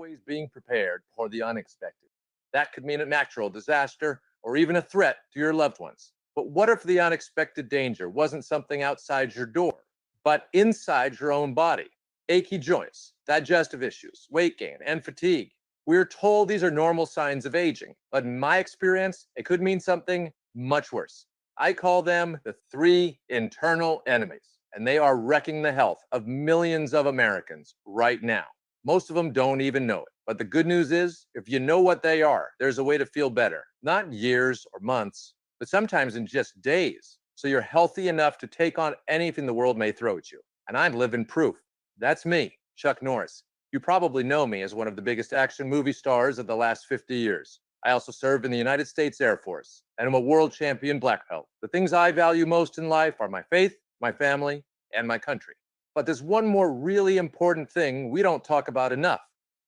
always being prepared for the unexpected. That could mean a natural disaster or even a threat to your loved ones. But what if the unexpected danger wasn't something outside your door, but inside your own body? Achy joints, digestive issues, weight gain, and fatigue. We're told these are normal signs of aging, but in my experience, it could mean something much worse. I call them the three internal enemies, and they are wrecking the health of millions of Americans right now. Most of them don't even know it. But the good news is, if you know what they are, there's a way to feel better. Not years or months, but sometimes in just days. So you're healthy enough to take on anything the world may throw at you. And I'm living proof. That's me, Chuck Norris. You probably know me as one of the biggest action movie stars of the last 50 years. I also served in the United States Air Force, and I'm a world champion black belt. The things I value most in life are my faith, my family, and my country. But there's one more really important thing we don't talk about enough: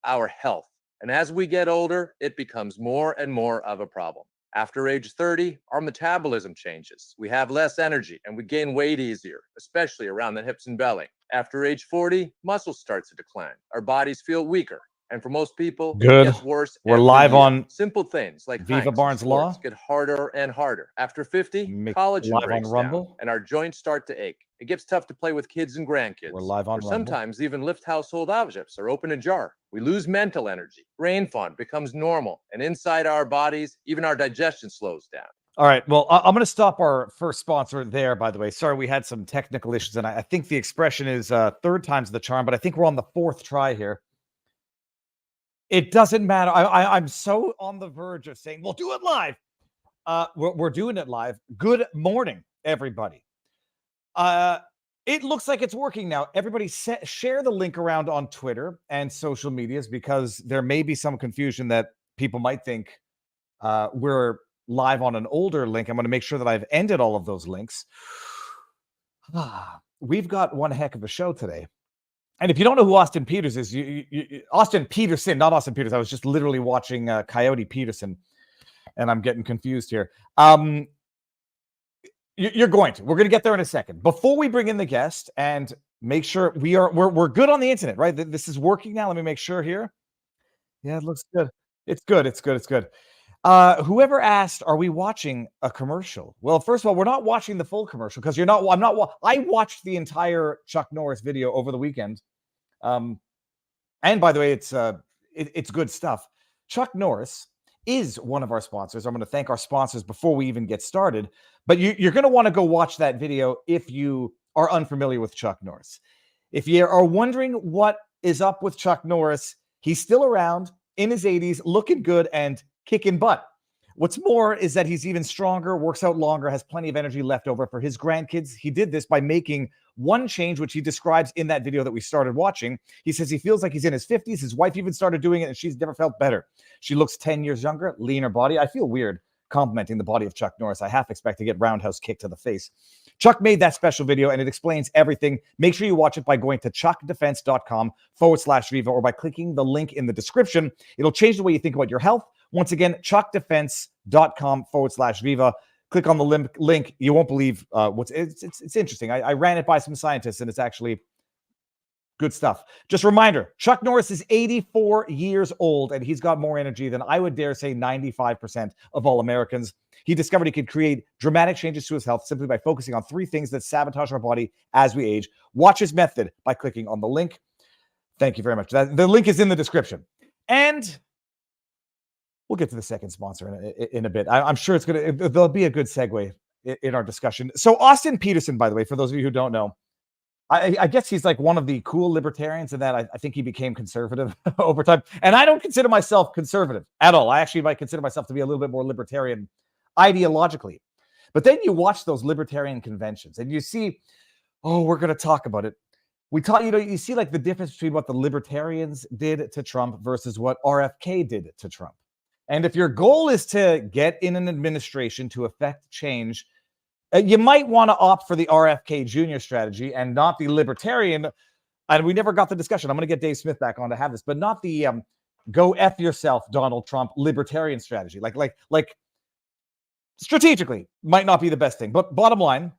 our health. And as we get older, it becomes more and more of a problem. After age 30, our metabolism changes. We have less energy and we gain weight easier, especially around the hips and belly. After age 40, muscle starts to decline. Our bodies feel weaker. And for most people, it gets worse. We're live year. on Simple things like Viva Barnes Law get harder and harder. After 50, collagen breaks down and our joints start to ache. It gets tough to play with kids and grandkids. We're live on or sometimes even lift household objects or open a jar. We lose mental energy. Brain fog becomes normal. And inside our bodies, even our digestion slows down. All right. Well, I'm going to stop our first sponsor there, by the way. Sorry, we had some technical issues, and I think the expression is third time's the charm, but I think we're on the fourth try here. It doesn't matter. I'm so on the verge of saying, we'll do it live. We're doing it live. Good morning, everybody. It looks like it's working now. Everybody share the link around on Twitter and social medias, because there may be some confusion that people might think we're live on an older link. I'm going to make sure that I've ended all of those links. We've got one heck of a show today. And if you don't know who Austin Peters is, Austin Petersen, not Austin Peters. I was just literally watching Coyote Peterson, and I'm getting confused here. We're going to get there in a second. Before we bring in the guest and make sure we're good on the internet, right? This is working now. Let me make sure here. Yeah, it looks good. It's good. Whoever asked, are we watching a commercial? Well, first of all, we're not watching the full commercial, because I watched the entire Chuck Norris video over the weekend. And by the way, it's good stuff. Chuck Norris is one of our sponsors. I'm going to thank our sponsors before we even get started. But you're going to want to go watch that video if you are unfamiliar with Chuck Norris. If you are wondering what is up with Chuck Norris, he's still around in his 80s, looking good and kicking butt. What's more is that he's even stronger, works out longer, has plenty of energy left over for his grandkids. He did this by making one change, which he describes in that video that we started watching. He says he feels like he's in his 50s. His wife even started doing it, and she's never felt better. She looks 10 years younger, leaner body. I feel weird complimenting the body of Chuck Norris. I half expect to get roundhouse kicked to the face. Chuck made that special video, and it explains everything. Make sure you watch it by going to chuckdefense.com/Viva, or by clicking the link in the description. It'll change the way you think about your health. Once again, chuckdefense.com/Viva. Click on the link. You won't believe it's interesting. I ran it by some scientists, and it's actually good stuff. Just a reminder, Chuck Norris is 84 years old, and he's got more energy than I would dare say 95% of all Americans. He discovered he could create dramatic changes to his health simply by focusing on three things that sabotage our body as we age. Watch his method by clicking on the link. Thank you very much. The link is in the description. And we'll get to the second sponsor in a bit. I'm sure there'll be a good segue in our discussion. So Austin Petersen, by the way, for those of you who don't know, I guess he's like one of the cool libertarians in that I think he became conservative over time. And I don't consider myself conservative at all. I actually might consider myself to be a little bit more libertarian ideologically. But then you watch those libertarian conventions and you see, we're going to talk about it. You see like the difference between what the libertarians did to Trump versus what RFK did to Trump. And if your goal is to get in an administration to affect change, you might want to opt for the RFK Jr. strategy and not the libertarian. And we never got the discussion. I'm going to get Dave Smith back on to have this, but not the go F yourself, Donald Trump libertarian strategy. Like strategically might not be the best thing. But bottom line,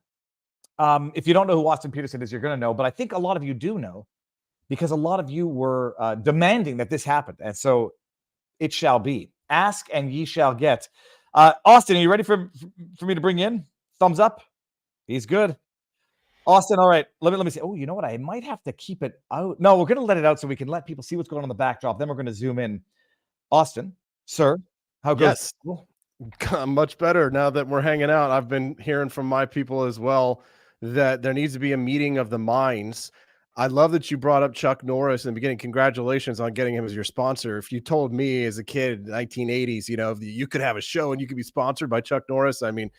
if you don't know who Austin Petersen is, you're going to know. But I think a lot of you do know because a lot of you were demanding that this happened. And so it shall be. Ask and ye shall get. Austin, are you ready for me to bring you in? Thumbs up. He's good. Austin, all right. Let me see. Oh, you know what? I might have to keep it out. No, we're going to let it out so we can let people see what's going on in the backdrop. Then we're going to zoom in. Austin, sir, how goes it? Much better now that we're hanging out. I've been hearing from my people as well that there needs to be a meeting of the minds. I love that you brought up Chuck Norris in the beginning. Congratulations on getting him as your sponsor. If you told me as a kid in the 1980s, you could have a show and you could be sponsored by Chuck Norris, I mean,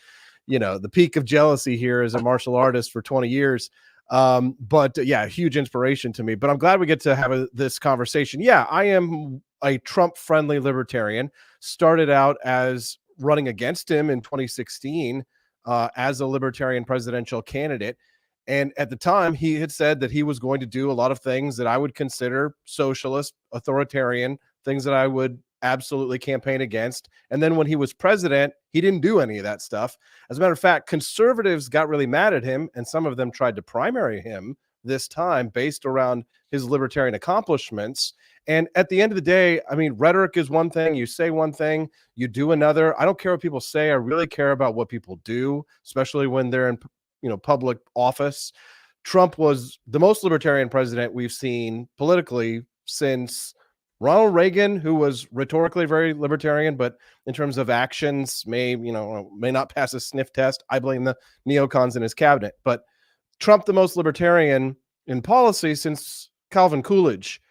the peak of jealousy here as a martial artist for 20 years. But yeah, huge inspiration to me. But I'm glad we get to have this conversation. Yeah, I am a Trump-friendly libertarian. Started out as running against him in 2016 as a libertarian presidential candidate. And at the time, he had said that he was going to do a lot of things that I would consider socialist, authoritarian, things that I would absolutely campaign against. And then when he was president, he didn't do any of that stuff. As a matter of fact, conservatives got really mad at him, and some of them tried to primary him this time based around his libertarian accomplishments. And at the end of the day, I mean, rhetoric is one thing. You say one thing, you do another. I don't care what people say. I really care about what people do, especially when they're in public office. Trump was the most libertarian president we've seen politically since Ronald Reagan, who was rhetorically very libertarian, but in terms of actions may not pass a sniff test. I blame the neocons in his cabinet. But Trump, the most libertarian in policy since Calvin Coolidge.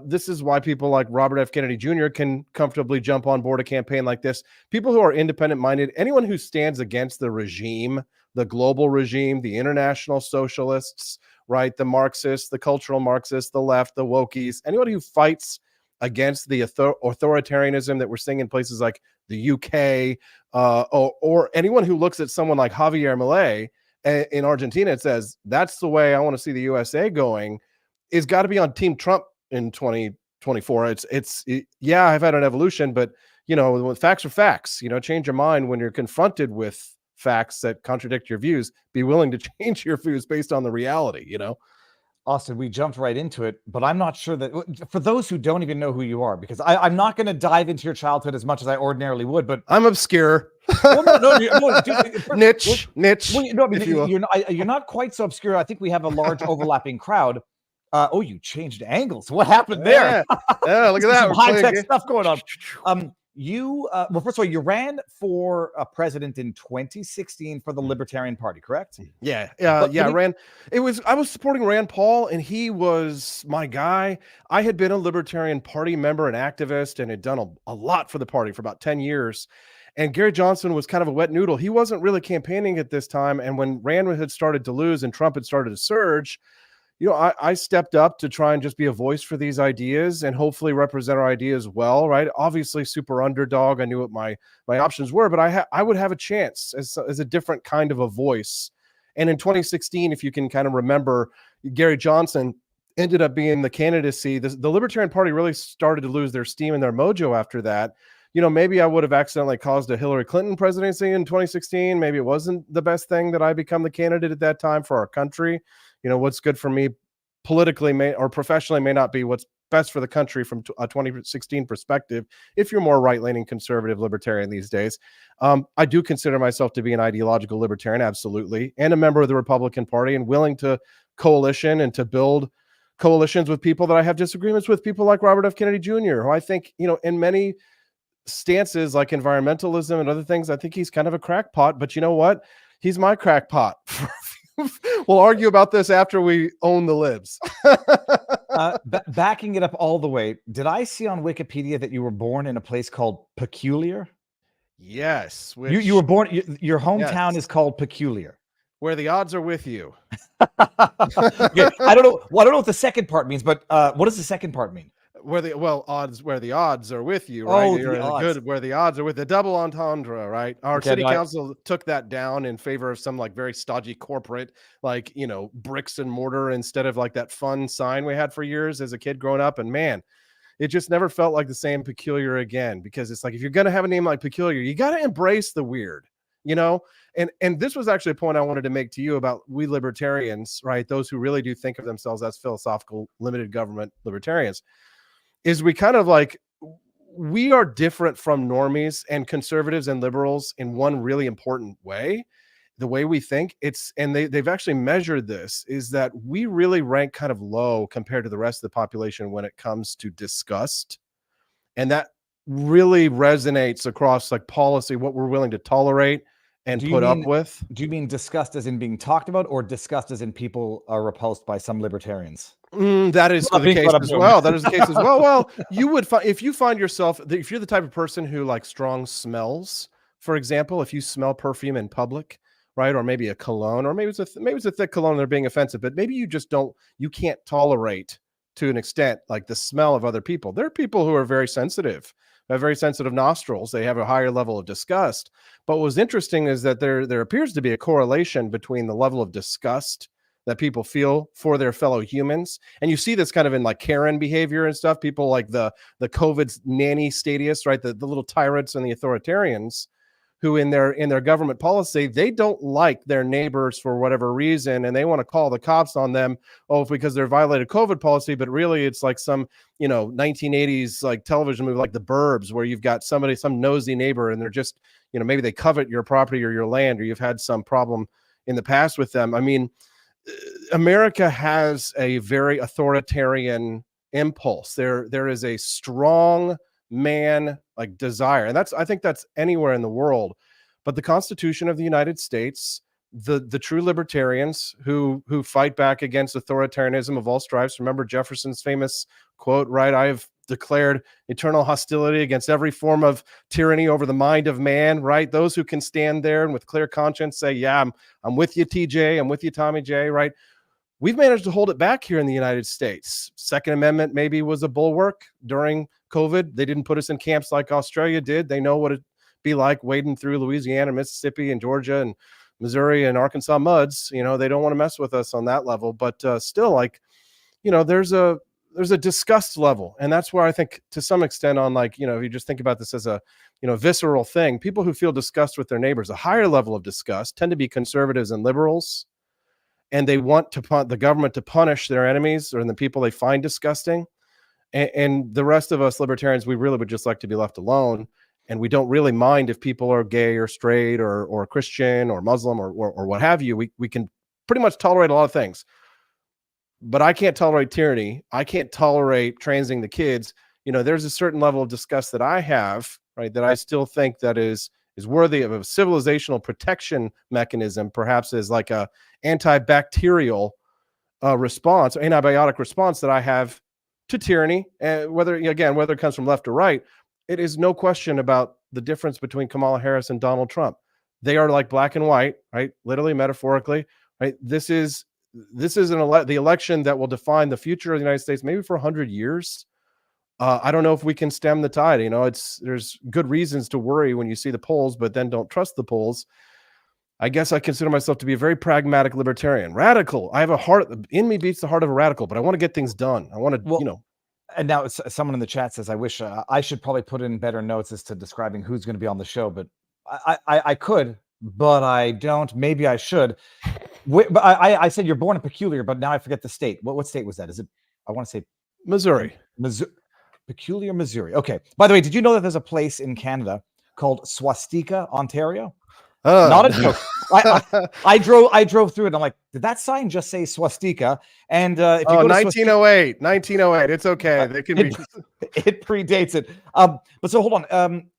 This is why people like Robert F. Kennedy Jr. can comfortably jump on board a campaign like this. People who are independent-minded, anyone who stands against the regime, the global regime, the international socialists, right, the Marxists, the cultural Marxists, the left, the wokies, anyone who fights against the authoritarianism that we're seeing in places like the UK, or anyone who looks at someone like Javier Milei in Argentina and says, that's the way I want to see the USA going, is got to be on Team Trump in 2024. Yeah, I've had an evolution, but facts are facts. Change your mind when you're confronted with facts that contradict your views. Be willing to change your views based on the reality. Austin, we jumped right into it, but I'm not sure that for those who don't even know who you are, because I'm not going to dive into your childhood as much as I ordinarily would, but I'm obscure. Well, no, dude, niche. Well, you're not quite so obscure. I think we have a large overlapping crowd. Oh, you changed angles. What happened there? Yeah, look at that. Some high-tech stuff going on. Well, first of all, you ran for president in 2016 for the Libertarian Party, correct? Yeah. I was supporting Rand Paul, and he was my guy. I had been a Libertarian Party member and activist and had done a lot for the party for about 10 years. And Gary Johnson was kind of a wet noodle. He wasn't really campaigning at this time. And when Rand had started to lose and Trump had started to surge, I stepped up to try and just be a voice for these ideas and hopefully represent our ideas well, right? Obviously, super underdog. I knew what my options were, but I would have a chance as a different kind of a voice. And in 2016, if you can kind of remember, Gary Johnson ended up being the candidacy. The Libertarian Party really started to lose their steam and their mojo after that. Maybe I would have accidentally caused a Hillary Clinton presidency in 2016. Maybe it wasn't the best thing that I become the candidate at that time for our country. What's good for me politically or professionally may not be what's best for the country from a 2016 perspective, if you're more right-leaning conservative libertarian these days. I do consider myself to be an ideological libertarian, absolutely, and a member of the Republican Party and willing to coalition and to build coalitions with people that I have disagreements with, people like Robert F. Kennedy Jr., who I think, in many stances like environmentalism and other things, I think he's kind of a crackpot, but you know what? He's my crackpot. We'll argue about this after we own the libs. Backing it up all the way, did I see on Wikipedia that you were born in a place called Peculiar? Yes. You were born, your hometown is called Peculiar. Where the odds are with you. Okay. I don't know what the second part means, but what does the second part mean? Where the odds are with you, right? Where the odds are with the double entendre, right? Our city council took that down in favor of some very stodgy corporate, bricks and mortar instead of that fun sign we had for years as a kid growing up. And man, it just never felt like the same Peculiar again, because it's if you're going to have a name like Peculiar, you got to embrace the weird. you know? And this was actually a point I wanted to make to you about we libertarians, right? Those who really do think of themselves as philosophical, limited government libertarians, is we kind of like, we are different from normies and conservatives and liberals in one really important way. The way we think, and they've actually measured this, is that we really rank kind of low compared to the rest of the population when it comes to disgust. And that really resonates across like policy, what we're willing to tolerate and put up with. Do you mean disgust as in being talked about, or disgust as in people are repulsed by some libertarians? That is the case as well. That is the case as well. Well, you would find, if you find yourself, if you're the type of person who likes strong smells, for example, if you smell perfume in public, right? Or maybe a cologne, or maybe it's a thick cologne, they're being offensive, but maybe you can't tolerate to an extent like the smell of other people. There are people who are very sensitive, have very sensitive nostrils. They have a higher level of disgust. But what's interesting is that there appears to be a correlation between the level of disgust that people feel for their fellow humans. And you see this kind of in like Karen behavior and stuff. People like the COVID nanny status, right? The little tyrants and the authoritarians, who in their government policy, they don't like their neighbors for whatever reason, and they want to call the cops on them, because they're violated COVID policy. But really, it's like some 1980s like television movie like The Burbs, where you've got some nosy neighbor, and they're just maybe they covet your property or your land, or you've had some problem in the past with them. I mean, America has a very authoritarian impulse. There is a strong man like desire, and I think that's anywhere in the world. But the Constitution of the United States, the true libertarians who fight back against authoritarianism of all stripes. Remember Jefferson's famous quote, right? I have declared eternal hostility against every form of tyranny over the mind of man, right? Those who can stand there and with clear conscience say, yeah, I'm with you, TJ, I'm with you, Tommy J, right? We've managed to hold it back here in the United States. Second Amendment maybe was a bulwark during COVID. They didn't put us in camps like Australia did. They know what it'd be like wading through Louisiana, Mississippi, and Georgia, and Missouri, and Arkansas muds. They don't want to mess with us on that level. But still, like, there's a disgust level. And that's where I think to some extent on like, if you just think about this as a, visceral thing, people who feel disgust with their neighbors, a higher level of disgust tend to be conservatives and liberals. And they want the government to punish their enemies or the people they find disgusting. And the rest of us libertarians, we really would just like to be left alone. And we don't really mind if people are gay or straight or Christian or Muslim or what have you. We can pretty much tolerate a lot of things. But I can't tolerate tyranny. I can't tolerate transing the kids. There's a certain level of disgust that I have, right, that I still think that is worthy of a civilizational protection mechanism, perhaps as like a antibacterial response, antibiotic response that I have to tyranny. And whether it comes from left or right, it is no question about the difference between Kamala Harris and Donald Trump. They are like black and white, right? Literally, metaphorically, right? This is the election that will define the future of the United States, maybe for 100 years. I don't know if we can stem the tide. There's good reasons to worry when you see the polls, but then don't trust the polls. I guess I consider myself to be a very pragmatic libertarian. Radical. I have a heart in me, beats the heart of a radical, but I want to get things done. I want to, And now someone in the chat says, I wish I should probably put in better notes as to describing who's going to be on the show, but I could, but I don't. Maybe I should. But I said you're born in Peculiar, but now I forget the state. What state was that? Is it? I want to say Missouri. Peculiar, Missouri. Okay. By the way, did you know that there's a place in Canada called Swastika, Ontario? Not a joke. I drove through it. And I'm like, did that sign just say swastika? And if you go to 1908. It's okay. They can be. It predates it. But so hold on.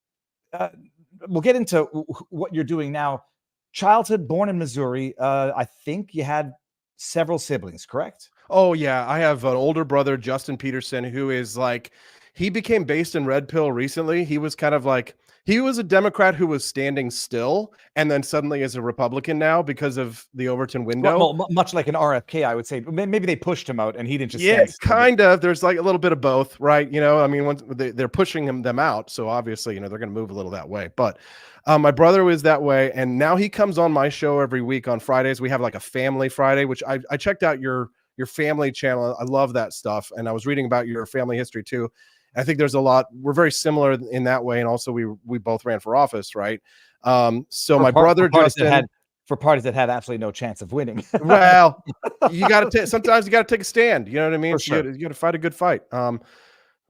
We'll get into what you're doing now. Childhood, born in Missouri. I think you had several siblings, correct? Oh yeah, I have an older brother, Justin Petersen, who is like, he became based in Red Pill recently. He was kind of like, he was a Democrat who was standing still and then suddenly is a Republican now because of the Overton window. Well, much like an RFK, I would say. Maybe they pushed him out and he didn't just stand still. Kind of. There's like a little bit of both, right? I mean, once they're pushing them out. So obviously, they're going to move a little that way. But my brother was that way. And now he comes on my show every week on Fridays. We have like a family Friday, which I checked out your family channel. I love that stuff. And I was reading about your family history too. I think there's a lot, we're very similar in that way. And also we both ran for office, right? So my brother, Justin, for parties that had absolutely no chance of winning. well, you got to sometimes you got to take a stand. You know what I mean? For sure. You got to fight a good fight.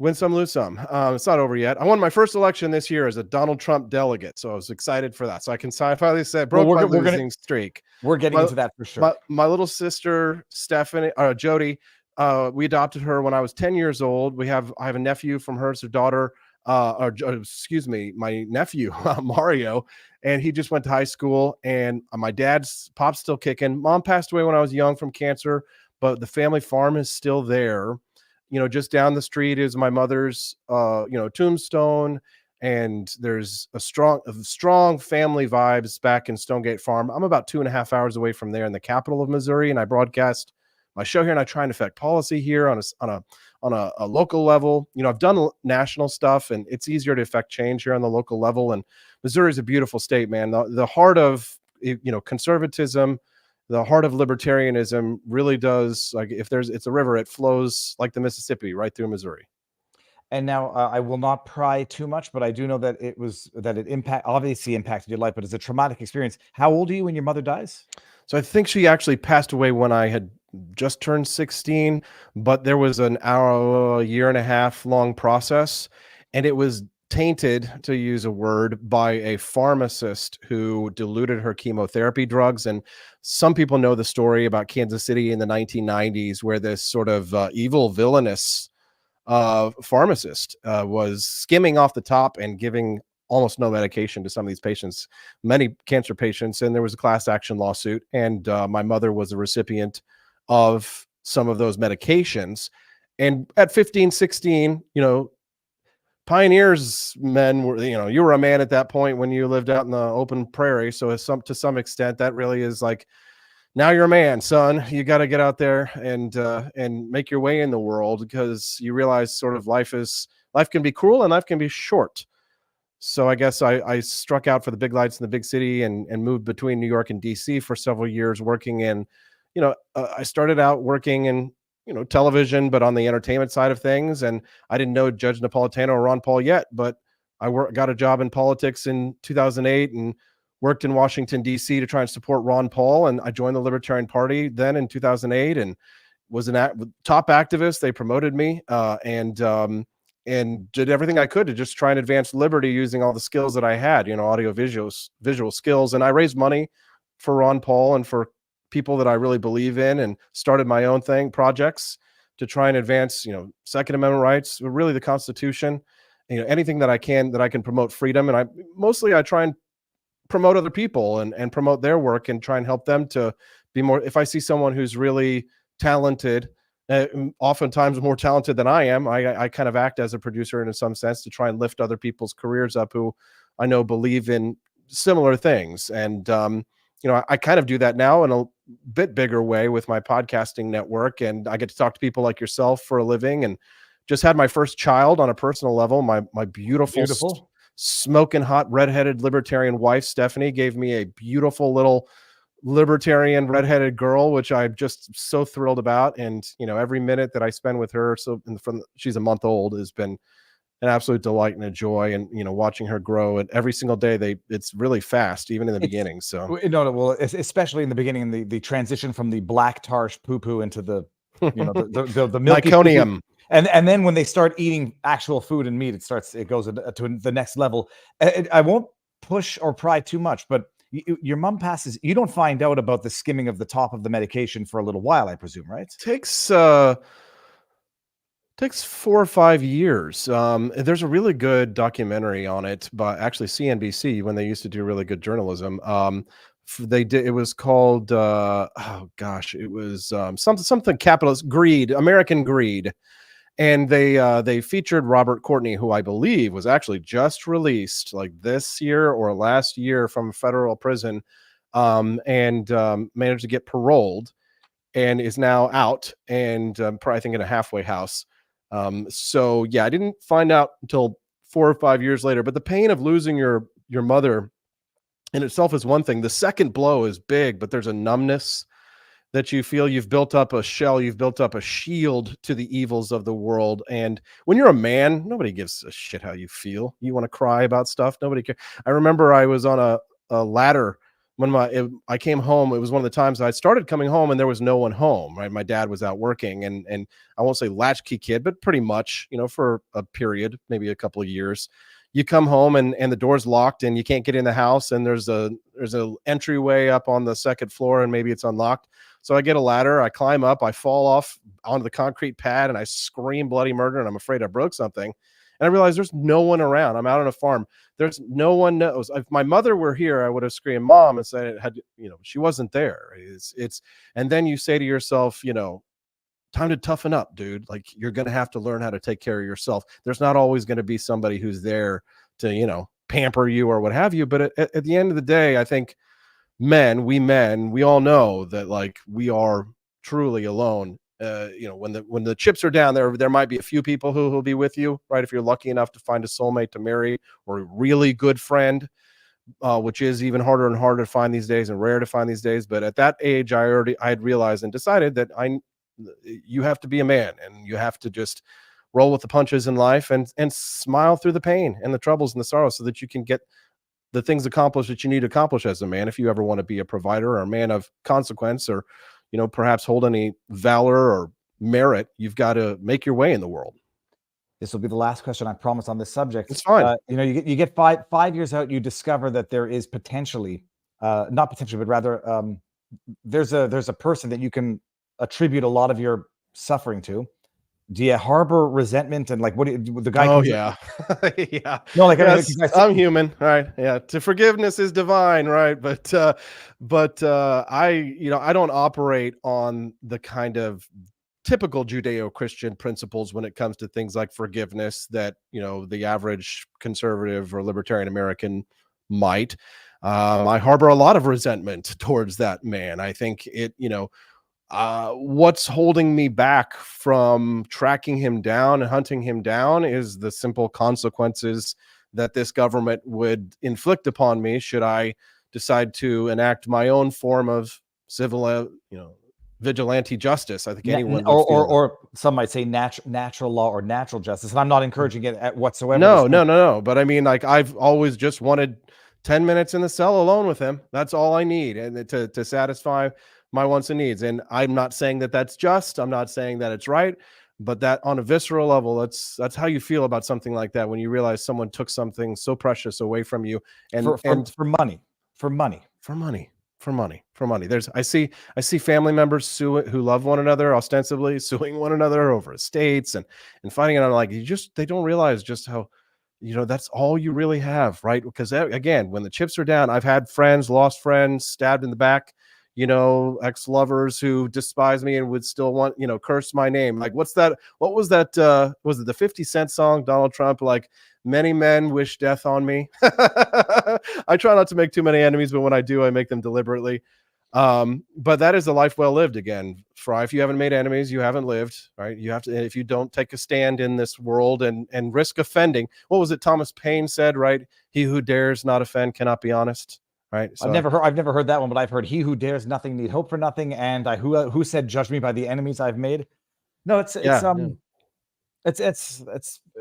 Win some, lose some. It's not over yet. I won my first election this year as a Donald Trump delegate, so I was excited for that. So I finally said broke my losing streak. We're getting into that for sure. My little sister Stephanie, Jody, we adopted her when I was 10 years old. I have a nephew from her, so daughter. Excuse me, my nephew Mario, and he just went to high school. And my dad's pop's still kicking. Mom passed away when I was young from cancer, but the family farm is still there. You know, just down the street is my mother's, tombstone, and there's a strong family vibes back in Stonegate Farm. I'm about 2.5 hours away from there in the capital of Missouri, and I broadcast my show here, and I try and affect policy here on a local level. You know, I've done national stuff, and it's easier to affect change here on the local level. And Missouri is a beautiful state, man. The heart of conservatism, the heart of libertarianism really does, like, it's a river, it flows like the Mississippi right through Missouri. And now I will not pry too much, but I do know that it obviously impacted your life, but it's a traumatic experience. How old are you when your mother dies? So I think she actually passed away when I had just turned 16, but there was a year and a half long process, and it was tainted, to use a word, by a pharmacist who diluted her chemotherapy drugs. And some people know the story about Kansas City in the 1990s, where this sort of evil, villainous pharmacist was skimming off the top and giving almost no medication to some of these patients, many cancer patients. And there was a class action lawsuit, and my mother was a recipient of some of those medications. And at 15, 16, pioneers men were, you were a man at that point when you lived out in the open prairie. So to some extent, that really is like, now you're a man, son. You got to get out there and make your way in the world, because you realize sort of life can be cruel and life can be short. So I guess I struck out for the big lights in the big city and moved between New York and DC for several years, working in, I started out working in, television, but on the entertainment side of things. And I didn't know Judge Napolitano or Ron Paul yet, but I got a job in politics in 2008 and worked in Washington, D.C. to try and support Ron Paul. And I joined the Libertarian Party then in 2008 and was an top activist. They promoted me and did everything I could to just try and advance liberty using all the skills that I had, audio, visual skills. And I raised money for Ron Paul and for people that I really believe in, and started my own projects to try and advance, Second Amendment rights, really the Constitution, anything that I can promote freedom. And I try and promote other people and promote their work and try and help them to be more. If I see someone who's really talented, oftentimes more talented than I am, I kind of act as a producer in some sense to try and lift other people's careers up who I know believe in similar things. And, I kind of do that now in a bit bigger way with my podcasting network, and I get to talk to people like yourself for a living, and just had my first child on a personal level. My beautiful. Smoking hot redheaded libertarian wife Stephanie gave me a beautiful little libertarian redheaded girl, which I'm just so thrilled about. And every minute that I spend with her, she's a month old, has been an absolute delight and a joy. And watching her grow, and every single day it's really fast, even in the beginning. So well, especially in the beginning, the transition from the black tarsh poo into the the milky meconium. And then when they start eating actual food and meat, it goes to the next level. I won't push or pry too much, but your mom passes. You don't find out about the skimming of the top of the medication for a little while, I presume, right? Takes 4 or 5 years. There's a really good documentary on it, but actually CNBC, when they used to do really good journalism. It was called it was something capitalist greed, American Greed. And they featured Robert Courtney, who I believe was actually just released like this year or last year from federal prison, and managed to get paroled and is now out and probably, I think, in a halfway house. So yeah, I didn't find out until 4 or 5 years later, but the pain of losing your mother in itself is one thing. The second blow is big, but there's a numbness that you feel you've built up a shell, you've built up a shield to the evils of the world. And when you're a man, nobody gives a shit how you feel. You want to cry about stuff, nobody cares. I remember I was on a ladder when I came home. It was one of the times I started coming home and there was no one home, right? My dad was out working, and I won't say latchkey kid, but pretty much, for a period, maybe a couple of years. You come home and the door's locked and you can't get in the house, and there's a entryway up on the second floor and maybe it's unlocked. So I get a ladder, I climb up, I fall off onto the concrete pad and I scream bloody murder, and I'm afraid I broke something. And I realize there's no one around. I'm out on a farm. There's no one knows. If my mother were here, I would have screamed mom and said it had, she wasn't there. And then you say to yourself, time to toughen up, dude. Like, you're going to have to learn how to take care of yourself. There's not always going to be somebody who's there to, pamper you or what have you. But at the end of the day, I think we all know that, like, we are truly alone. When the chips are down, there might be a few people who will be with you, right? If you're lucky enough to find a soulmate to marry, or a really good friend, which is even harder and harder to find these days and rare to find these days. But at that age, I had realized and decided that you have to be a man, and you have to just roll with the punches in life and smile through the pain and the troubles and the sorrows, so that you can get the things accomplished that you need to accomplish as a man. If you ever want to be a provider or a man of consequence, or perhaps hold any valor or merit, you've got to make your way in the world. This will be the last question, I promise, on this subject. It's fine. You get 5 years out, you discover that there is potentially, not potentially, but rather, there's a person that you can attribute a lot of your suffering to. Do you harbor resentment, and, like, what do the guy? Oh yeah, yeah. No, like, yes, I'm human, right? Yeah. To forgiveness is divine, right? But I don't operate on the kind of typical Judeo-Christian principles when it comes to things like forgiveness that the average conservative or libertarian American might. I harbor a lot of resentment towards that man. I think what's holding me back from tracking him down and hunting him down is the simple consequences that this government would inflict upon me should I decide to enact my own form of civil, vigilante justice. I think anyone or some might say natural law or natural justice. And I'm not encouraging it whatsoever. No. But I mean, like, I've always just wanted 10 minutes in the cell alone with him. That's all I need, and to satisfy my wants and needs. And I'm not saying that that's just, I'm not saying that it's right, but that on a visceral level, that's how you feel about something like that, when you realize someone took something so precious away from you, and for money. There's I see family members who love one another, ostensibly suing one another over estates and finding out, like, they don't realize just how, that's all you really have, right? Because again, when the chips are down, I've had friends, lost friends, stabbed in the back, ex-lovers who despise me and would still want, curse my name. Like, what was that? Was it the 50 Cent song, Donald Trump? Like, many men wish death on me. I try not to make too many enemies, but when I do, I make them deliberately. But that is a life well lived. Again, Fry, if you haven't made enemies, you haven't lived, right? You have to, if you don't take a stand in this world and risk offending, what was it Thomas Paine said, right? He who dares not offend cannot be honest. Right. So, I've never heard that one, but I've heard he who dares nothing need hope for nothing. And who said judge me by the enemies I've made. No, it's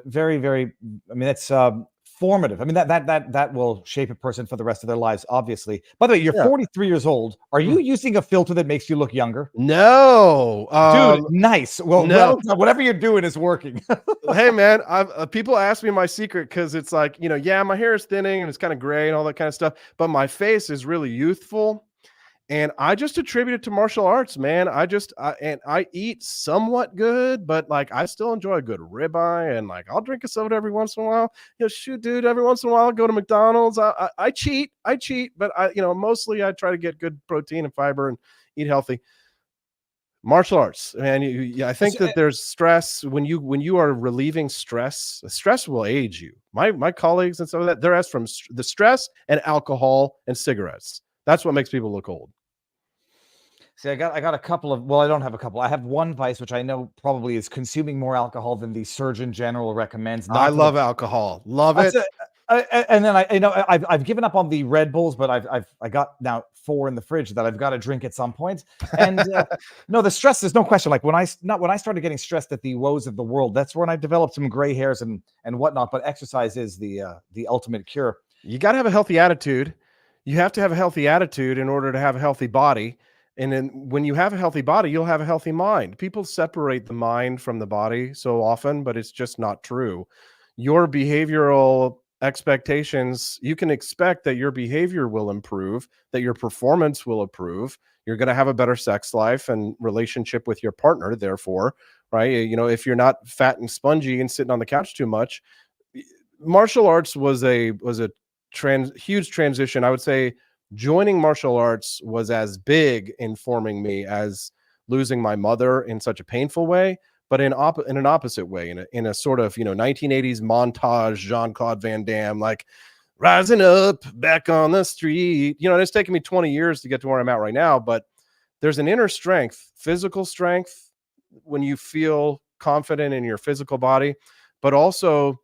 very, very, I mean, it's formative. I mean, that will shape a person for the rest of their lives, obviously. By the way, you're 43 years old. Are you using a filter that makes you look younger? No. Dude, nice. Well, whatever you're doing is working. Hey, man, people ask me my secret, because it's like, my hair is thinning and it's kind of gray and all that kind of stuff, but my face is really youthful. And I just attribute it to martial arts, man. I eat somewhat good, but, like, I still enjoy a good ribeye, and, like, I'll drink a soda every once in a while. Shoot, dude, every once in a while I'll go to McDonald's. I cheat, but mostly I try to get good protein and fiber and eat healthy. Martial arts, man. I think that there's stress when you are relieving stress. Stress will age you. My colleagues and some of that, they're asked from the stress and alcohol and cigarettes. That's what makes people look old. See, I got a couple of, well, I don't have a couple. I have one vice, which I know probably is consuming more alcohol than the Surgeon General recommends. I love alcohol. Love it. And then I've given up on the Red Bulls, but I got now 4 in the fridge that I've got to drink at some point. And no, the stress, there's no question. Like when I started getting stressed at the woes of the world, that's when I developed some gray hairs and whatnot. But exercise is the ultimate cure. You got to have a healthy attitude. You have to have a healthy attitude in order to have a healthy body. And then when you have a healthy body, you'll have a healthy mind. People separate the mind from the body so often, but it's just not true. Your behavioral expectations, you can expect that your behavior will improve, that your performance will improve. You're going to have a better sex life and relationship with your partner, therefore, right? You know, if you're not fat and spongy and sitting on the couch too much. Martial arts was a huge transition. I would say joining martial arts was as big in forming me as losing my mother in such a painful way, but in an opposite way, in a sort of, 1980s montage, Jean-Claude Van Damme, like rising up back on the street. It's taken me 20 years to get to where I'm at right now, but there's an inner strength, physical strength, when you feel confident in your physical body, but also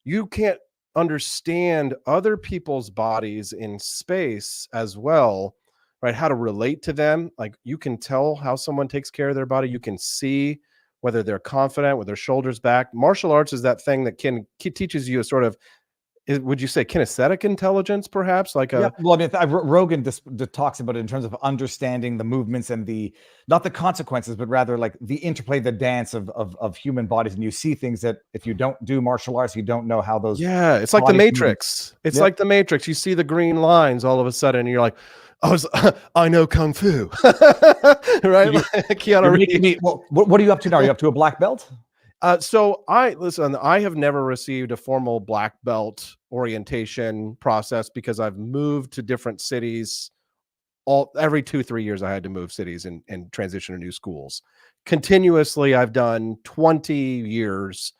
you can't understand other people's bodies in space as well, right? How to relate to them. Like you can tell how someone takes care of their body. You can see whether they're confident with their shoulders back. Martial arts is that thing that teaches you a sort of, would you say kinesthetic intelligence, perhaps? Well, I mean, Rogan talks about it in terms of understanding the movements and not the consequences, but rather like the interplay, the dance of human bodies. And you see things that if you don't do martial arts, you don't know how those. Yeah, it's like the Matrix. It's like the Matrix. You see the green lines all of a sudden, and you're like, I know Kung Fu, right? Keanu Reeves. What are you up to now? Are you up to a black belt? So I have never received a formal black belt orientation process because I've moved to different cities. Every 2-3 years, I had to move cities and transition to new schools. Continuously, I've done 20 years,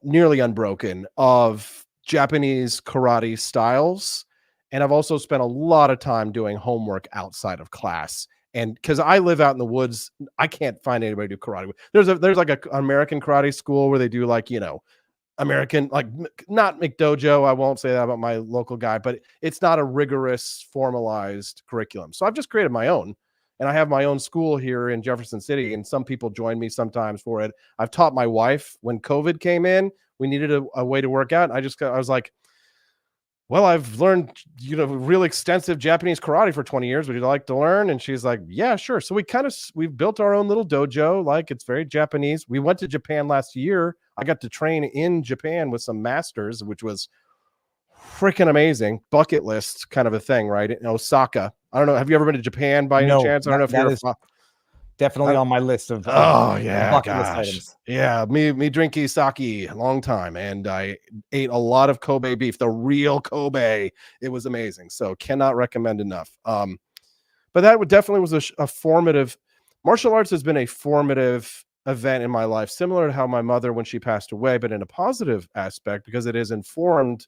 nearly unbroken, of Japanese karate styles. And I've also spent a lot of time doing homework outside of class. And because I live out in the woods, I can't find anybody to do karate. There's like an American karate school where they do like, American, like not McDojo. I won't say that about my local guy, but it's not a rigorous formalized curriculum. So I've just created my own, and I have my own school here in Jefferson City. And some people join me sometimes for it. I've taught my wife when COVID came in, we needed a way to work out. And I was like, well, I've learned, real extensive Japanese karate for 20 years. Would you like to learn? And she's like, yeah, sure. So we've built our own little dojo. Like it's very Japanese. We went to Japan last year. I got to train in Japan with some masters, which was freaking amazing. Bucket list kind of a thing, right? In Osaka. I don't know. Have you ever been to Japan by any chance? I don't know if you're definitely on my list of bucket list items. Yeah, me drinky sake a long time, and I ate a lot of Kobe beef, the real Kobe. It was amazing. So cannot recommend enough. But that definitely was a formative. Martial arts has been a formative event in my life, similar to how my mother when she passed away, but in a positive aspect because it has informed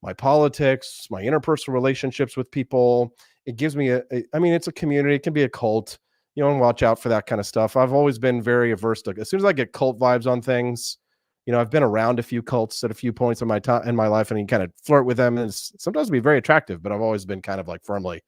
my politics, my interpersonal relationships with people. It gives me it's a community. It can be a cult. And watch out for that kind of stuff. I've always been very averse to, as soon as I get cult vibes on things, I've been around a few cults at a few points in my time in my life, and you kind of flirt with them, and it's sometimes be very attractive, but I've always been kind of like firmly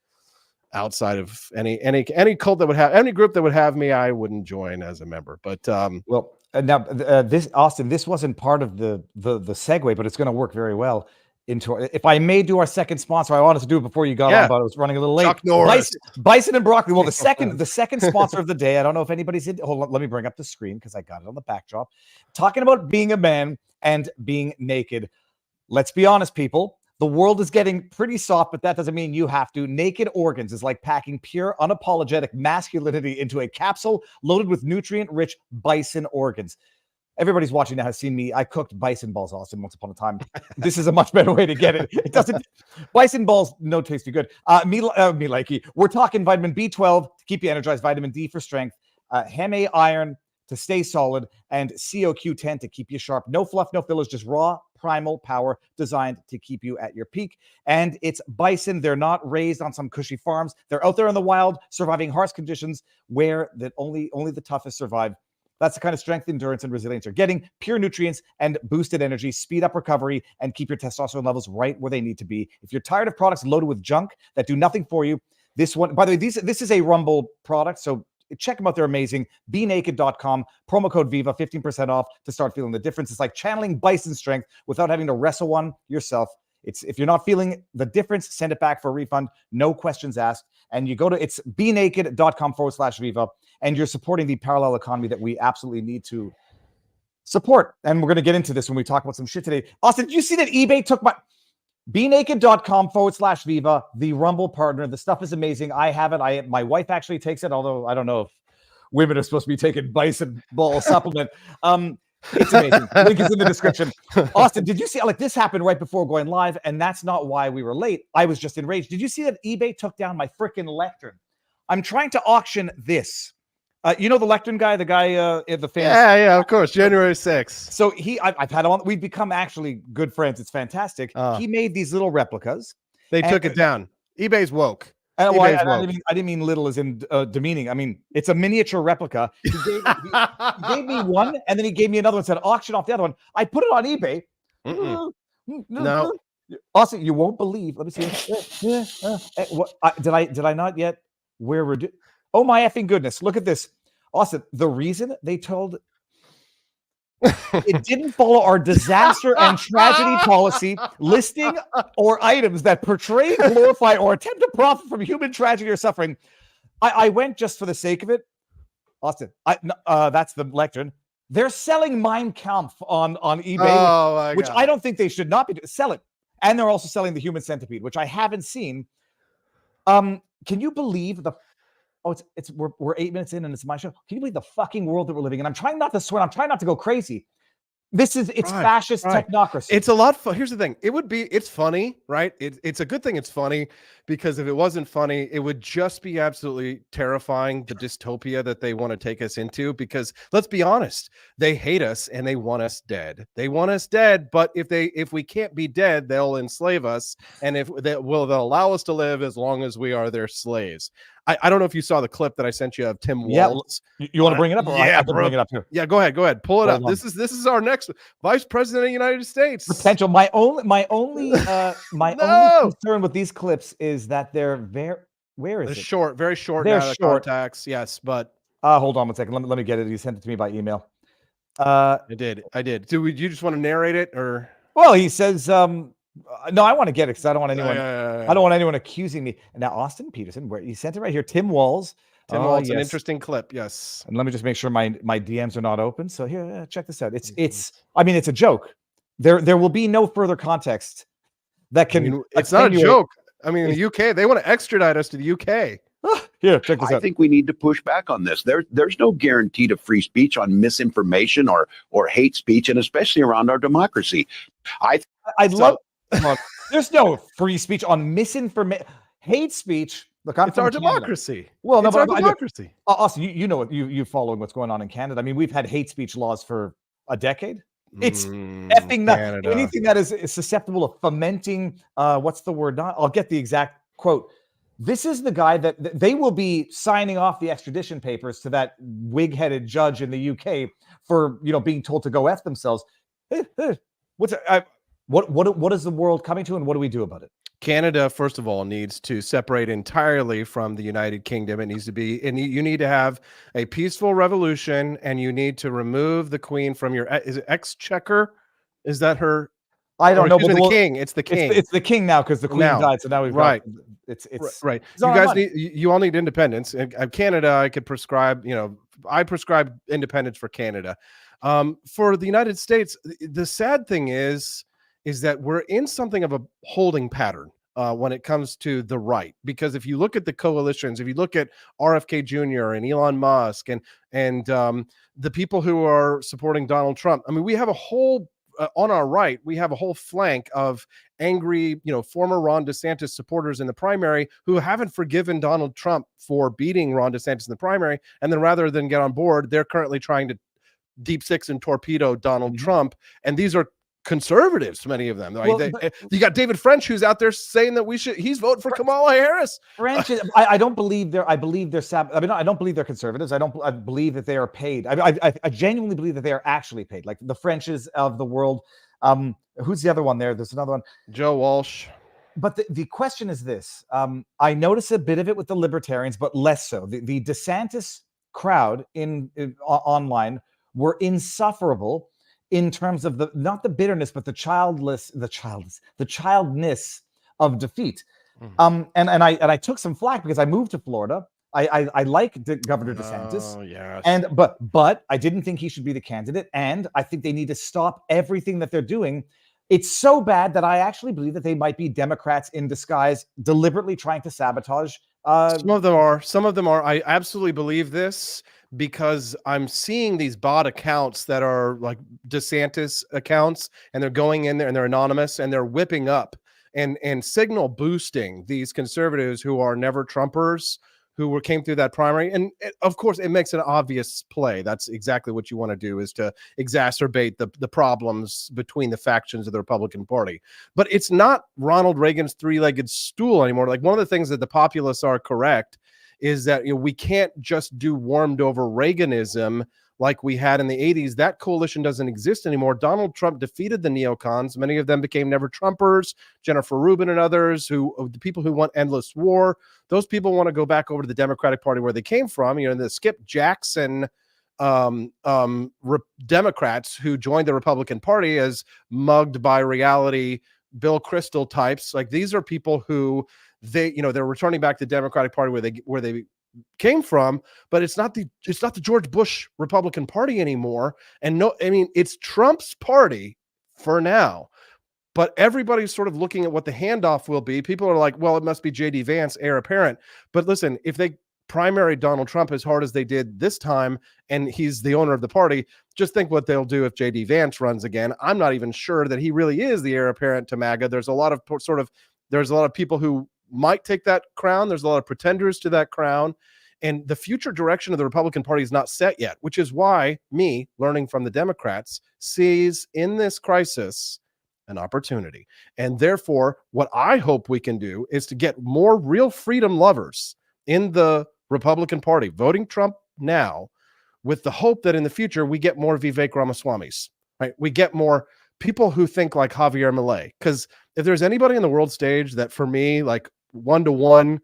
outside of any cult that would have any group that would have me. I wouldn't join as a member. But now this, Austin, this wasn't part of the segue, but it's going to work very well into, if I may do our second sponsor. I wanted to do it before you got on, but I was running a little late. Chuck Norris. Bison and broccoli. Well, the second sponsor of the day. I don't know if anybody's in. Hold on, let me bring up the screen because I got it on the backdrop. Talking about being a man and being naked. Let's be honest, people. The world is getting pretty soft, but that doesn't mean you have to. Naked organs is like packing pure, unapologetic masculinity into a capsule loaded with nutrient-rich bison organs. Everybody's watching now has seen me. I cooked bison balls, Austin, once upon a time. This is a much better way to get it. It doesn't. Bison balls, no tasty good. Me likey. We're talking vitamin B12 to keep you energized, vitamin D for strength, Heme iron to stay solid, and CoQ10 to keep you sharp. No fluff, no fillers, just raw primal power designed to keep you at your peak. And it's bison. They're not raised on some cushy farms. They're out there in the wild, surviving harsh conditions where that only the toughest survive. That's the kind of strength, endurance, and resilience you're getting. Pure nutrients and boosted energy, speed up recovery, and keep your testosterone levels right where they need to be. If you're tired of products loaded with junk that do nothing for you, this one, by the way, this is a Rumble product, so check them out. They're amazing. BeNaked.com, promo code Viva, 15% off to start feeling the difference. It's like channeling bison strength without having to wrestle one yourself. If you're not feeling the difference, send it back for a refund. No questions asked. And you go to, it's BeNaked.com/Viva, and you're supporting the parallel economy that we absolutely need to support. And we're going to get into this when we talk about some shit today. Austin, did you see that eBay took my... BeNaked.com/Viva, the Rumble partner. The stuff is amazing. I have it. My wife actually takes it, although I don't know if women are supposed to be taking bison ball supplement. It's amazing. Link is in the description. Austin, did you see, like, this happened right before going live, and that's not why we were late. I was just enraged. Did you see that eBay took down my freaking lectern? I'm trying to auction this. You know the lectern guy, the guy in the fans. Yeah, of course. January 6th. So I've had him on. We've become actually good friends. It's fantastic. He made these little replicas. They took it down. eBay's woke. I didn't mean little as in demeaning. I mean, it's a miniature replica. He gave me one, and then he gave me another one, said auction off the other one. I put it on eBay. No. Austin, you won't believe. Let me see. Did I not yet? Where we're oh my effing goodness. Look at this. Austin, the reason they told it didn't follow our disaster and tragedy policy listing or items that portray, glorify, or attempt to profit from human tragedy or suffering. I went just for the sake of it. Austin, that's the lectern. They're selling Mein Kampf on eBay, which I don't think they should not be sell it. And they're also selling the Human Centipede, which I haven't seen. Can you believe the... Oh, we're 8 minutes in and it's my show. Can you believe the fucking world that we're living in? I'm trying not to swear. I'm trying not to go crazy. It's fascist technocracy. It's a lot of fun. Here's the thing. It's funny, right? It's a good thing it's funny, because if it wasn't funny, it would just be absolutely terrifying, the dystopia that they want to take us into. Because let's be honest, they hate us and they want us dead. They want us dead, but if we can't be dead, they'll enslave us. And they'll allow us to live as long as we are their slaves. I don't know if you saw the clip that I sent you of Tim Walz. You want to bring it up? Or yeah, I can bring it up here. Yeah, go ahead. Pull it up. This is our next Vice President of the United States. Potential. My only concern with these clips is that they're very... Where is it? Short, very short. They're short. Contacts, yes, but hold on one second. Let me get it. You sent it to me by email. I did. Do you just want to narrate it, or? Well, he says, no, I want to get it because I don't want anyone. I don't want anyone accusing me. And now Austin Petersen, where you sent it right here. Tim Walz. Tim Walz, an interesting clip. Yes. And let me just make sure my DMs are not open. So here, check this out. It's a joke. There will be no further context that can. It's not a joke. I mean, the UK, they want to extradite us to the UK. Here, check this out. I think we need to push back on this. There's no guarantee to free speech on misinformation or hate speech, and especially around our democracy. There's no free speech on misinformation, hate speech. Look, it's our democracy. Well, no, it's our democracy. Austin, you know what you following what's going on in Canada. I mean, we've had hate speech laws for a decade. It's effing nuts. Anything that is susceptible of fomenting. What's the word? I'll get the exact quote. This is the guy that they will be signing off the extradition papers to that wig-headed judge in the UK for being told to go F themselves. What is the world coming to, and what do we do about it? Canada, first of all, needs to separate entirely from the United Kingdom. It needs to be, and you need to have a peaceful revolution, and you need to remove the Queen from your exchequer. Is that her? I don't know. But the king. It's the king. It's the king now because the Queen died. So now we've got it's right. You guys you all need independence. And Canada, I could prescribe. I prescribe independence for Canada. For the United States, the sad thing is that we're in something of a holding pattern when it comes to the right. Because if you look at the coalitions, if you look at RFK Jr. and Elon Musk and the people who are supporting Donald Trump, I mean, we have a whole on our right, we have a whole flank of angry, former Ron DeSantis supporters in the primary who haven't forgiven Donald Trump for beating Ron DeSantis in the primary. And then rather than get on board, they're currently trying to deep six and torpedo Donald Trump. And these are conservatives, many of them. Well, You got David French, who's out there saying that he's voting for Kamala Harris. French, I don't believe they're. I believe they're. I don't believe they're conservatives. I believe that they are paid. I genuinely believe that they are actually paid. Like the Frenches of the world. Who's the other one there? There's another one. Joe Walsh. But the question is this. I notice a bit of it with the libertarians, but less so. The DeSantis crowd in online were insufferable in terms of not the bitterness, but the childness of defeat. And I took some flack because I moved to Florida. I like Governor DeSantis. Oh, yes. But I didn't think he should be the candidate. And I think they need to stop everything that they're doing. It's so bad that I actually believe that they might be Democrats in disguise, deliberately trying to sabotage. Some of them are. Some of them are. I absolutely believe this because I'm seeing these bot accounts that are like DeSantis accounts, and they're going in there and they're anonymous and they're whipping up and signal boosting these conservatives who are never Trumpers, who came through that primary. And of course, it makes an obvious play. That's exactly what you want to do, is to exacerbate the problems between the factions of the Republican Party. But it's not Ronald Reagan's three-legged stool anymore. Like, one of the things that the populists are correct is that we can't just do warmed over Reaganism like we had in the 80s. That coalition doesn't exist anymore. Donald Trump defeated the neocons. Many of them became never Trumpers, Jennifer Rubin and others, the people who want endless war. Those people want to go back over to the Democratic Party where they came from. The Skip Jackson Democrats who joined the Republican Party as mugged by reality Bill Kristol types. Like, these are people who they're returning back to the Democratic Party where they came from, but it's not the George Bush Republican Party anymore. And it's Trump's party for now, but everybody's sort of looking at what the handoff will be. People are like, well, it must be JD Vance, heir apparent. But listen, if they primary Donald Trump as hard as they did this time, and he's the owner of the party, just think what they'll do if JD Vance runs again. I'm not even sure that he really is the heir apparent to MAGA. There's a lot of people who might take that crown. There's a lot of pretenders to that crown, and the future direction of the Republican Party is not set yet, which is why me, learning from the Democrats, sees in this crisis an opportunity. And therefore, what I hope we can do is to get more real freedom lovers in the Republican Party voting Trump now, with the hope that in the future we get more Vivek Ramaswamis, right? We get more people who think like Javier Milei. Because if there's anybody in the world stage that, for me, like one-to-one,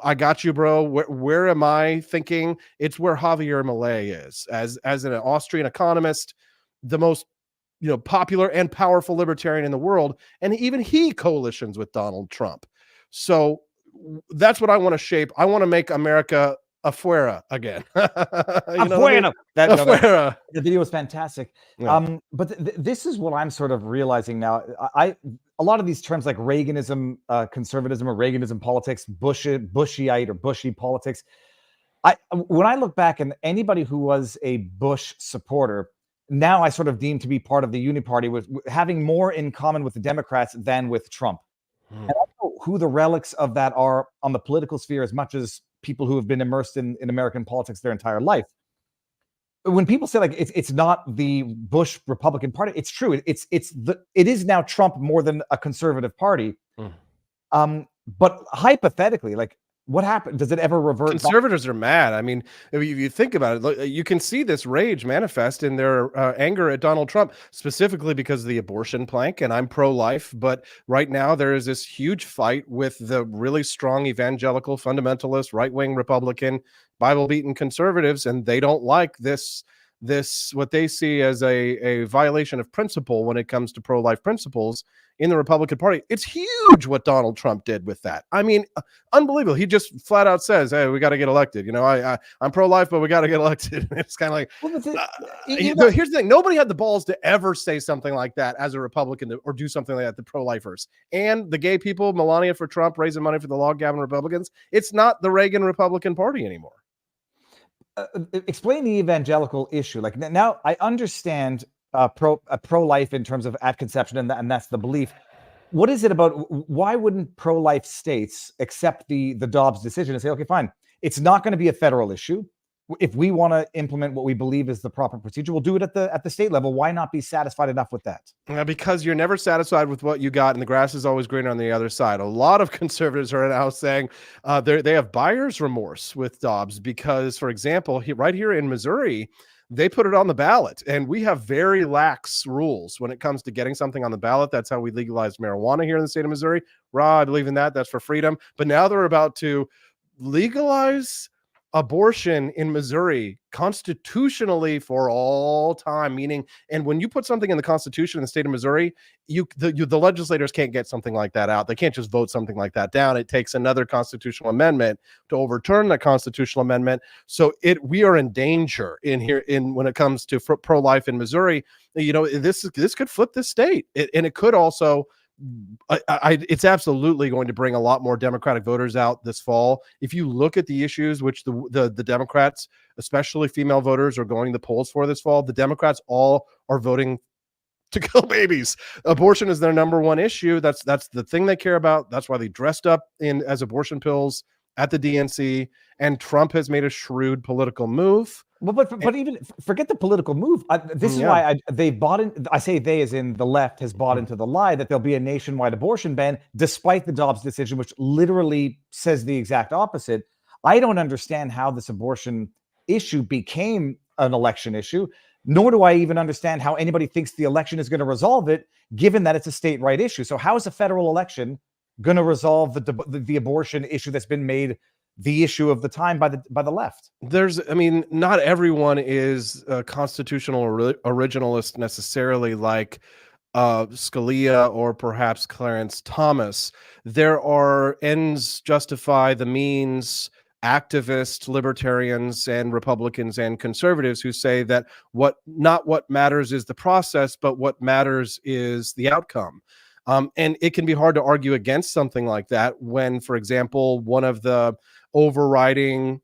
I got you, bro, where am I thinking? It's where Javier Milei is, as an Austrian economist, the most popular and powerful libertarian in the world, and even he coalitions with Donald Trump. So that's what I want to shape. I want to make America afuera again. Afuera. Afuera. The video was fantastic. Yeah. But this is what I'm sort of realizing now. A lot of these terms like Reaganism, conservatism, or Reaganism politics, Bushyite or bushy politics. When I look back, and anybody who was a Bush supporter, now I sort of deem to be part of the Uniparty, with having more in common with the Democrats than with Trump. And I don't know who the relics of that are on the political sphere, as much as people who have been immersed in American politics their entire life. When people say like it's not the Bush Republican Party, it's true. It is now Trump more than a conservative party. But hypothetically, like, what happened? Does it ever revert? Conservatives are mad. I mean, if you think about it, you can see this rage manifest in their anger at Donald Trump, specifically because of the abortion plank. And I'm pro-life, but right now there is this huge fight with the really strong evangelical, fundamentalist, right-wing Republican, Bible-beaten conservatives, and they don't like this what they see as a violation of principle when it comes to pro-life principles in the Republican Party. It's huge what Donald Trump did with that. I mean, unbelievable. He just flat out says, hey, we got to get elected. I'm pro-life, but we got to get elected. It's kind of like, here's the thing. Nobody had the balls to ever say something like that as a Republican, or do something like that to pro-lifers. And the gay people, Melania for Trump, raising money for the log cabin Republicans. It's not the Reagan Republican Party anymore. Explain the evangelical issue. Like, now I understand pro-life in terms of at conception, and that's the belief. What is it about? Why wouldn't pro-life states accept the Dobbs decision and say, okay, fine, it's not going to be a federal issue. if we want to implement what we believe is the proper procedure, we'll do it at the state level. Why not be satisfied enough with that? Because you're never satisfied with what you got, and the grass is always greener on the other side. A lot of conservatives are now saying they have buyer's remorse with Dobbs because, for example, right here in Missouri, they put it on the ballot, and we have very lax rules when it comes to getting something on the ballot. That's how we legalized marijuana here in the state of Missouri. I believe in that. That's for freedom. But now they're about to legalize abortion in Missouri constitutionally for all time, meaning, and when you put something in the Constitution in the state of Missouri, the legislators can't get something like that out. They can't just vote something like that down. It takes another constitutional amendment to overturn that constitutional amendment. So we are in danger when it comes to pro-life in Missouri. This could flip this state, and it could also. It's absolutely going to bring a lot more Democratic voters out this fall. If you look at the issues which the Democrats, especially female voters, are going to the polls for this fall, the Democrats all are voting to kill babies. Abortion is their number one issue. That's the thing they care about. That's why they dressed up as abortion pills at the DNC. And Trump has made a shrewd political move. Well, but even forget the political move. This is why they bought in. I say they, as in the left, has bought into the lie that there'll be a nationwide abortion ban, despite the Dobbs decision, which literally says the exact opposite. I don't understand how this abortion issue became an election issue, nor do I even understand how anybody thinks the election is going to resolve it, given that it's a state right issue. So how is a federal election going to resolve the abortion issue that's been made the issue of the time by the left? Not everyone is a constitutional originalist necessarily, like Scalia or perhaps Clarence Thomas. There are ends justify the means activists, libertarians, and Republicans and conservatives who say that what matters is the process, but what matters is the outcome. And it can be hard to argue against something like that when, for example, one of the overriding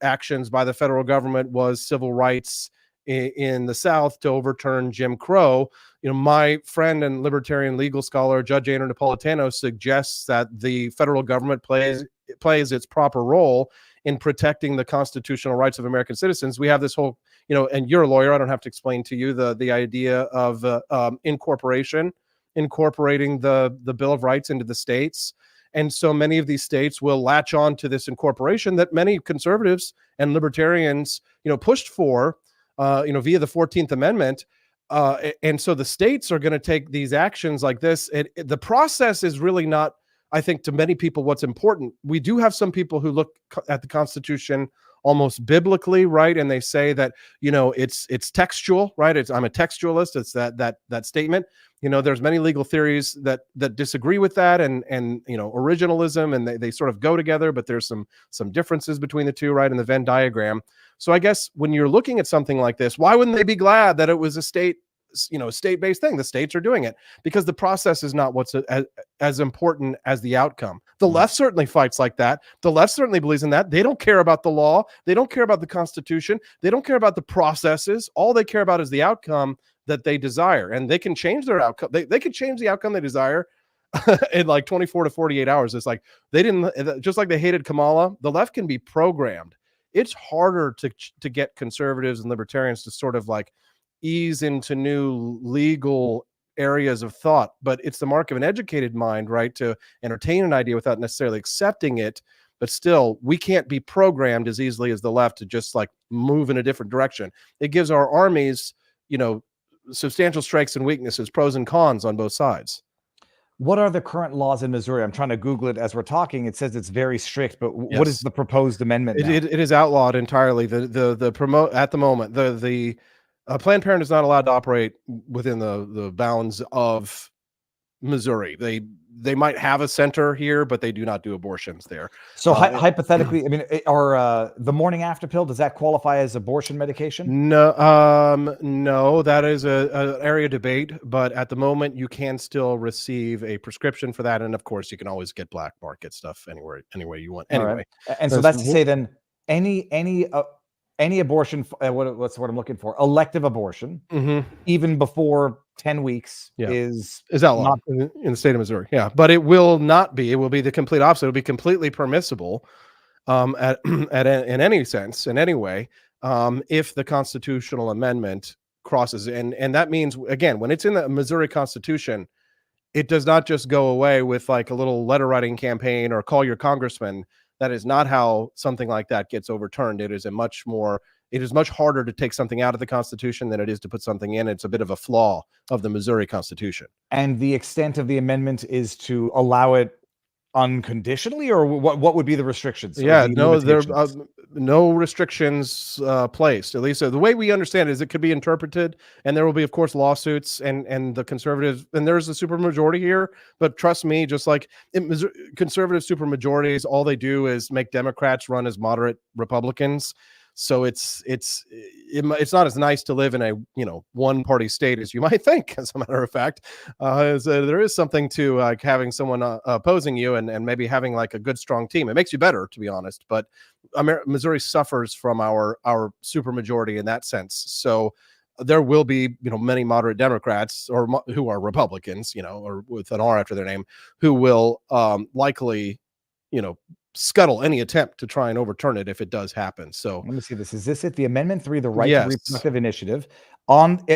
actions by the federal government was civil rights in the South to overturn Jim Crow. My friend and libertarian legal scholar, Judge Andrew Napolitano, suggests that the federal government plays its proper role in protecting the constitutional rights of American citizens. We have this whole, and you're a lawyer, I don't have to explain to you the idea of incorporating the Bill of Rights into the states. And so many of these states will latch on to this incorporation that many conservatives and libertarians, pushed for, via the 14th Amendment. And so the states are going to take these actions like this. The process is really not, I think, to many people, what's important. We do have some people who look at the Constitution almost biblically, right? And they say that, it's textual, right? I'm a textualist. It's that statement. There's many legal theories that disagree with that, and originalism, and they sort of go together, but there's some differences between the two, right, in the Venn diagram. So I guess when you're looking at something like this, why wouldn't they be glad that it was a state-based thing? The states are doing it because the process is not what's as important as the outcome. The left certainly fights like that. The left certainly believes in that. They don't care about the law. They don't care about the Constitution. They don't care about the processes. All they care about is the outcome that they desire, and they can change their outcome. They can change the outcome they desire in like 24 to 48 hours. It's like just like they hated Kamala. The left can be programmed. It's harder to get conservatives and libertarians to sort of like ease into new legal areas of thought, but it's the mark of an educated mind, right, to entertain an idea without necessarily accepting it. But still, we can't be programmed as easily as the left to just like move in a different direction. It gives our armies, substantial strengths and weaknesses, pros and cons on both sides. What are the current laws in Missouri? I'm trying to Google it as we're talking. It says it's very strict, but Yes. What is the proposed amendment now? It is outlawed entirely. At the moment, the Planned Parenthood is not allowed to operate within the bounds of Missouri. They might have a center here, but they do not do abortions there. So hypothetically, or the morning after pill, does that qualify as abortion medication? No, that is an area debate, but at the moment you can still receive a prescription for that. And of course you can always get black market stuff any way you want. Anyway. Right. And so that's to say then any abortion, what's the word I'm looking for? Elective abortion, even before 10 weeks is outlawed in the state of Missouri. Yeah, but it will not be. It will be the complete opposite. It will be completely permissible. in any sense, in any way, if the constitutional amendment crosses. And that means, again, when it's in the Missouri Constitution, it does not just go away with like a little letter writing campaign or call your congressman. That is not how something like that gets overturned. It is much harder to take something out of the Constitution than it is to put something in. It's a bit of a flaw of the Missouri Constitution. And the extent of the amendment is to allow it unconditionally, or what would be the restrictions? Yeah, no, there no restrictions placed. At least the way we understand it is it could be interpreted, and there will be, of course, lawsuits, and the conservatives, and there's a supermajority here. But trust me, just like conservative supermajorities, all they do is make Democrats run as moderate Republicans. So it's not as nice to live in a one party state as you might think. As a matter of fact, there is something to having someone opposing you and maybe having like a good strong team. It makes you better, to be honest. But Missouri suffers from our supermajority in that sense. So there will be many moderate Democrats or who are Republicans, or with an R after their name, who will likely scuttle any attempt to try and overturn it if it does happen. So let me see this. Is this it? The Amendment 3, the right Yes. to reproductive initiative,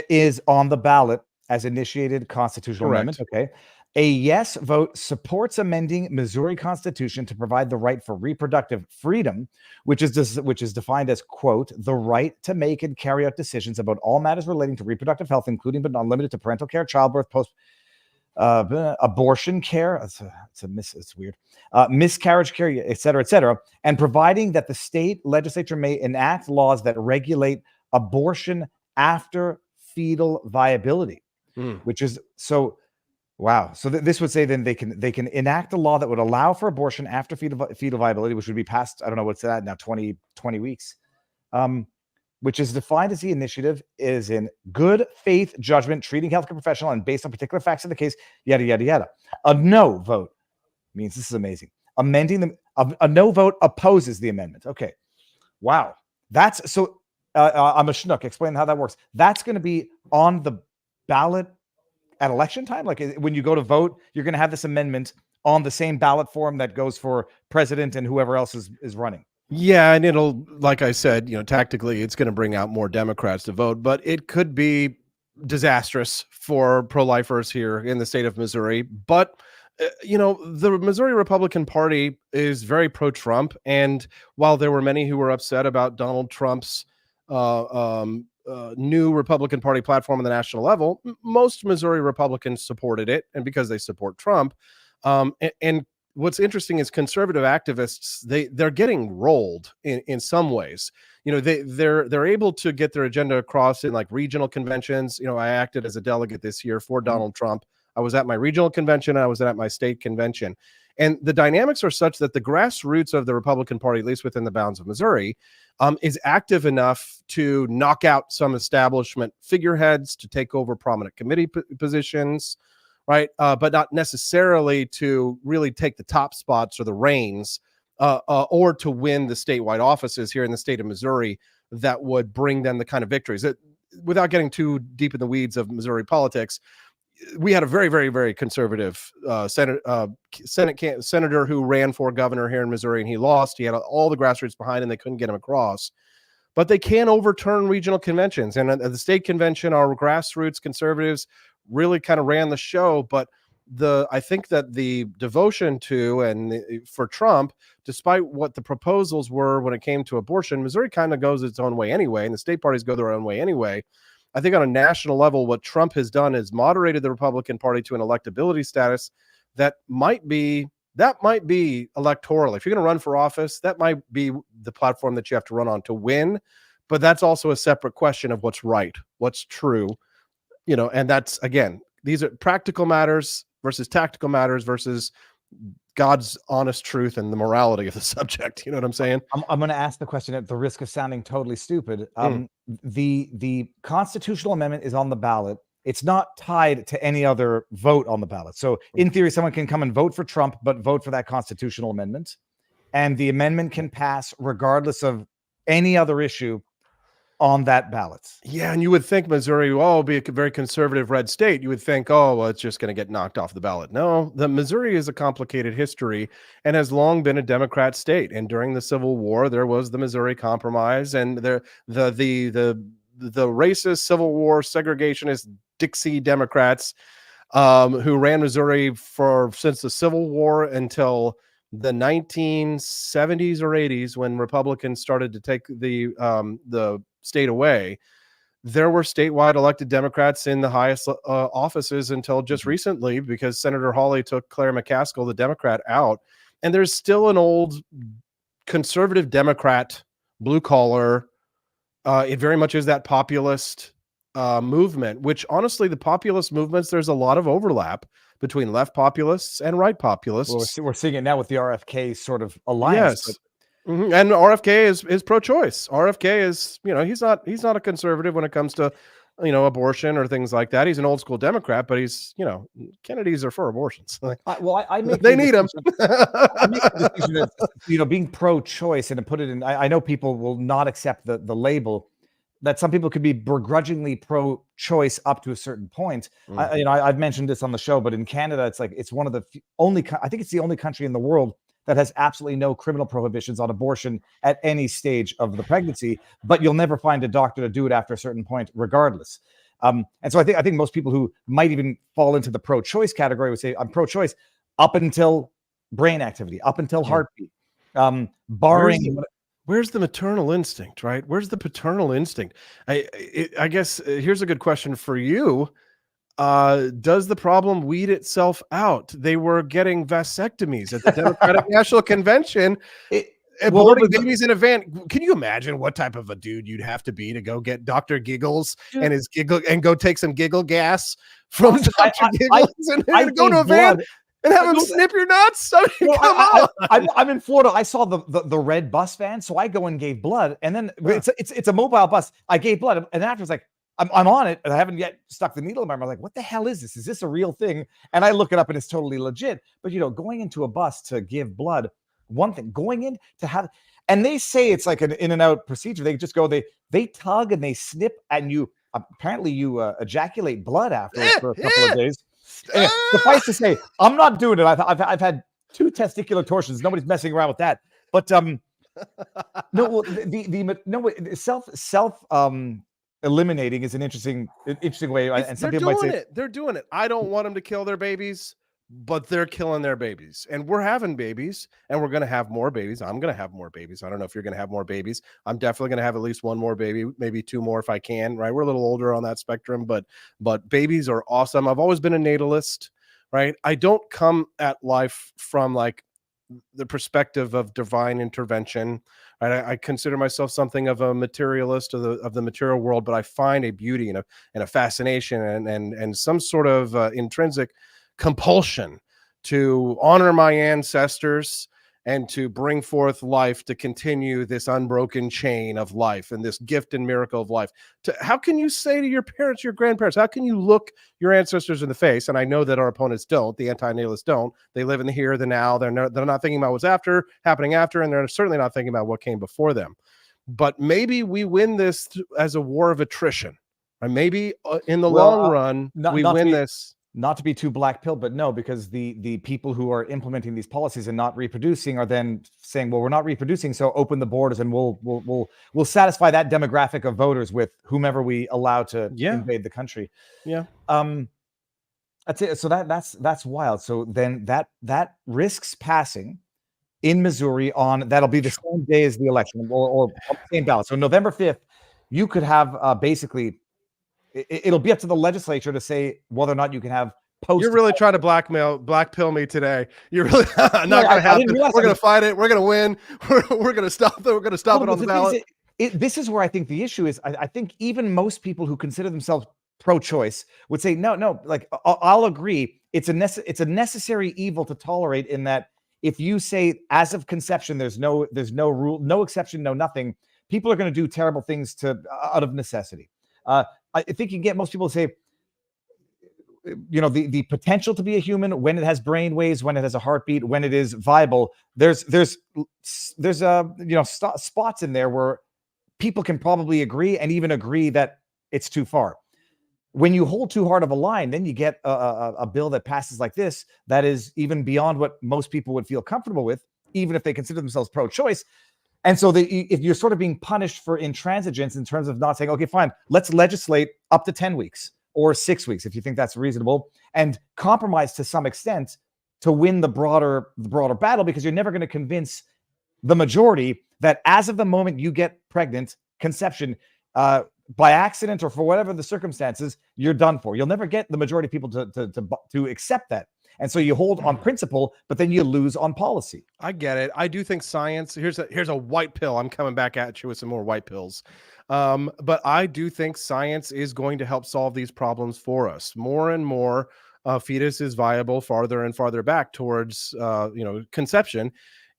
is on the ballot as initiated constitutional Correct. amendment. Okay. A yes vote supports amending Missouri Constitution to provide the right for reproductive freedom, which is defined as, quote, the right to make and carry out decisions about all matters relating to reproductive health, including but not limited to parental care, childbirth, abortion care. It's weird. Miscarriage care, et cetera, and providing that the state legislature may enact laws that regulate abortion after fetal viability, which is so. Wow. So this would say then they can enact a law that would allow for abortion after fetal viability, which would be past, I don't know what's that now, 20 weeks, which is defined as the initiative is in good faith judgment, treating healthcare professional and based on particular facts of the case, yada, yada, yada. A no vote means, this is amazing, amending a no vote opposes the amendment. Okay. Wow. That's so I'm a schnook. Explain how that works. That's going to be on the ballot at election time. Like when you go to vote, you're going to have this amendment on the same ballot form that goes for president and whoever else is running. Yeah, and it'll, like I said, tactically, it's going to bring out more Democrats to vote, but it could be disastrous for pro-lifers here in the state of Missouri. But the Missouri Republican Party is very pro-Trump, and while there were many who were upset about Donald Trump's new Republican Party platform on the national level, most Missouri Republicans supported it, and because they support Trump, and what's interesting is conservative activists, they're getting rolled in some ways. They're able to get their agenda across in like regional conventions. I acted as a delegate this year for Donald Trump. I was at my regional convention, and I was at my state convention. And the dynamics are such that the grassroots of the Republican Party, at least within the bounds of Missouri, is active enough to knock out some establishment figureheads, to take over prominent committee positions, right? But not necessarily to really take the top spots or the reins, or to win the statewide offices here in the state of Missouri that would bring them the kind of victories. Without getting too deep in the weeds of Missouri politics, we had a very, very, very conservative senator who ran for governor here in Missouri, and he lost. He had all the grassroots behind him. They couldn't get him across. But they can overturn regional conventions. And at the state convention, our grassroots conservatives really kind of ran the show. But I think that the devotion to and for Trump, despite what the proposals were when it came to abortion, Missouri kind of goes its own way anyway, and the state parties go their own way anyway. I think on a national level, what Trump has done is moderated the Republican Party to an electability status that might be electoral. If you're going to run for office, that might be the platform that you have to run on to win. But that's also a separate question of what's right, what's true, and that's, again, these are practical matters versus tactical matters versus God's honest truth and the morality of the subject. You know what I'm saying? I'm going to ask the question at the risk of sounding totally stupid. The constitutional amendment is on the ballot. It's not tied to any other vote on the ballot. So in theory, someone can come and vote for Trump, but vote for that constitutional amendment. And the amendment can pass regardless of any other issue on that ballot. Yeah, and you would think Missouri, will be a very conservative red state. You would think, oh, well, it's just going to get knocked off the ballot. No, the Missouri is a complicated history and has long been a Democrat state. And during the Civil War, there was the Missouri Compromise, and the racist Civil War segregationist Dixie Democrats who ran Missouri since the Civil War until the 1970s or 80s, when Republicans started to take the state away. There were statewide elected Democrats in the highest offices until just recently, because Senator Hawley took Claire McCaskill, the Democrat, out. And there's still an old conservative Democrat, blue collar. It very much is that populist movement, which honestly, the populist movements, there's a lot of overlap between left populists and right populists. Well, we're seeing it now with the RFK sort of alliance. Yes. And RFK is pro-choice. RFK is, he's not a conservative when it comes to, abortion or things like that. He's an old school Democrat, but he's, Kennedys are for abortions. I make they need them. I make the decision that, being pro-choice, and to put it in, I know people will not accept the label, that some people could be begrudgingly pro-choice up to a certain point. I've mentioned this on the show, but in Canada, it's one of the only, I think it's the only country in the world that has absolutely no criminal prohibitions on abortion at any stage of the pregnancy, but you'll never find a doctor to do it after a certain point, regardless. And so I think most people who might even fall into the pro-choice category would say, I'm pro-choice up until brain activity, up until heartbeat, barring. Where's the maternal instinct, right? Where's the paternal instinct? I guess here's a good question for you. Does the problem weed itself out? They were getting vasectomies at the Democratic National Convention, aborting babies in a van. Can you imagine what type of a dude you'd have to be to go get Dr. Giggles and his giggle and go take some giggle gas from Dr. Giggles and go to a van and have him snip your nuts? I mean, come on. I'm in Florida. I saw the red bus van, so I go and gave blood, and then it's a mobile bus. I gave blood, and after it's like, I'm on it, and I haven't yet stuck the needle in my arm. I'm like, what the hell is this? Is this a real thing? And I look it up, and it's totally legit. But going into a bus to give blood, one thing. Going in to have, and they say it's like an in and out procedure. They just go, they tug and they snip, and you apparently you ejaculate blood after for a couple of days. Anyway, suffice to say, I'm not doing it. I've had 2 testicular torsions. Nobody's messing around with that. But no, self eliminating is an interesting way. And some people might say they're doing it. I don't want them to kill their babies, but they're killing their babies, and we're having babies, and we're going to have more babies. I'm going to have more babies. I don't know if you're going to have more babies. I'm definitely going to have at least 1 more baby, maybe 2 more if I can, right? We're a little older on that spectrum, but babies are awesome. I've always been a natalist, right? I don't come at life from like the perspective of divine intervention. Right? I consider myself something of a materialist of the material world, but I find a beauty and a fascination and some sort of intrinsic compulsion to honor my ancestors and to bring forth life, to continue this unbroken chain of life and this gift and miracle of life. How can you say to your parents, your grandparents, how can you look your ancestors in the face? And I know that our opponents don't, the anti-natalists don't. They live in the here, the now. They're not thinking about what's happening after, and they're certainly not thinking about what came before them. But maybe we win this as a war of attrition. Or maybe in the long run, we win this. Not to be too black pill, but no, because the people who are implementing these policies and not reproducing are then saying, well, we're not reproducing, so open the borders and we'll satisfy that demographic of voters with whomever we allow to invade the country. Yeah. That's it. So that's wild. So then that risks passing in Missouri that'll be the same day as the election or the same ballot. So November 5th, you could have basically. It'll be up to the legislature to say whether or not you can have post. You're really trying to black pill me today. You're really not going to happen. We're going to fight it. We're going to win. We're going to stop it. We're going to stop it on the ballot. This is where I think the issue is. I think even most people who consider themselves pro-choice would say, no. Like I'll agree. It's a necessary evil to tolerate. In that, if you say as of conception, there's no rule, no exception, no nothing. People are going to do terrible things out of necessity. I think you can get most people to say, the potential to be a human when it has brain waves, when it has a heartbeat, when it is viable. There's spots in there where people can probably agree and even agree that it's too far. When you hold too hard of a line, then you get a bill that passes like this that is even beyond what most people would feel comfortable with, even if they consider themselves pro-choice. And so if you're sort of being punished for intransigence in terms of not saying, okay, fine, let's legislate up to 10 weeks or 6 weeks if you think that's reasonable, and compromise to some extent to win the broader battle, because you're never going to convince the majority that as of the moment you get pregnant, conception, by accident or for whatever the circumstances, you're done for. You'll never get the majority of people to accept that. And so you hold on principle, but then you lose on policy. I get it. I do think science, here's a white pill. I'm coming back at you with some more white pills. But I do think science is going to help solve these problems for us. More and more fetus is viable farther and farther back towards conception.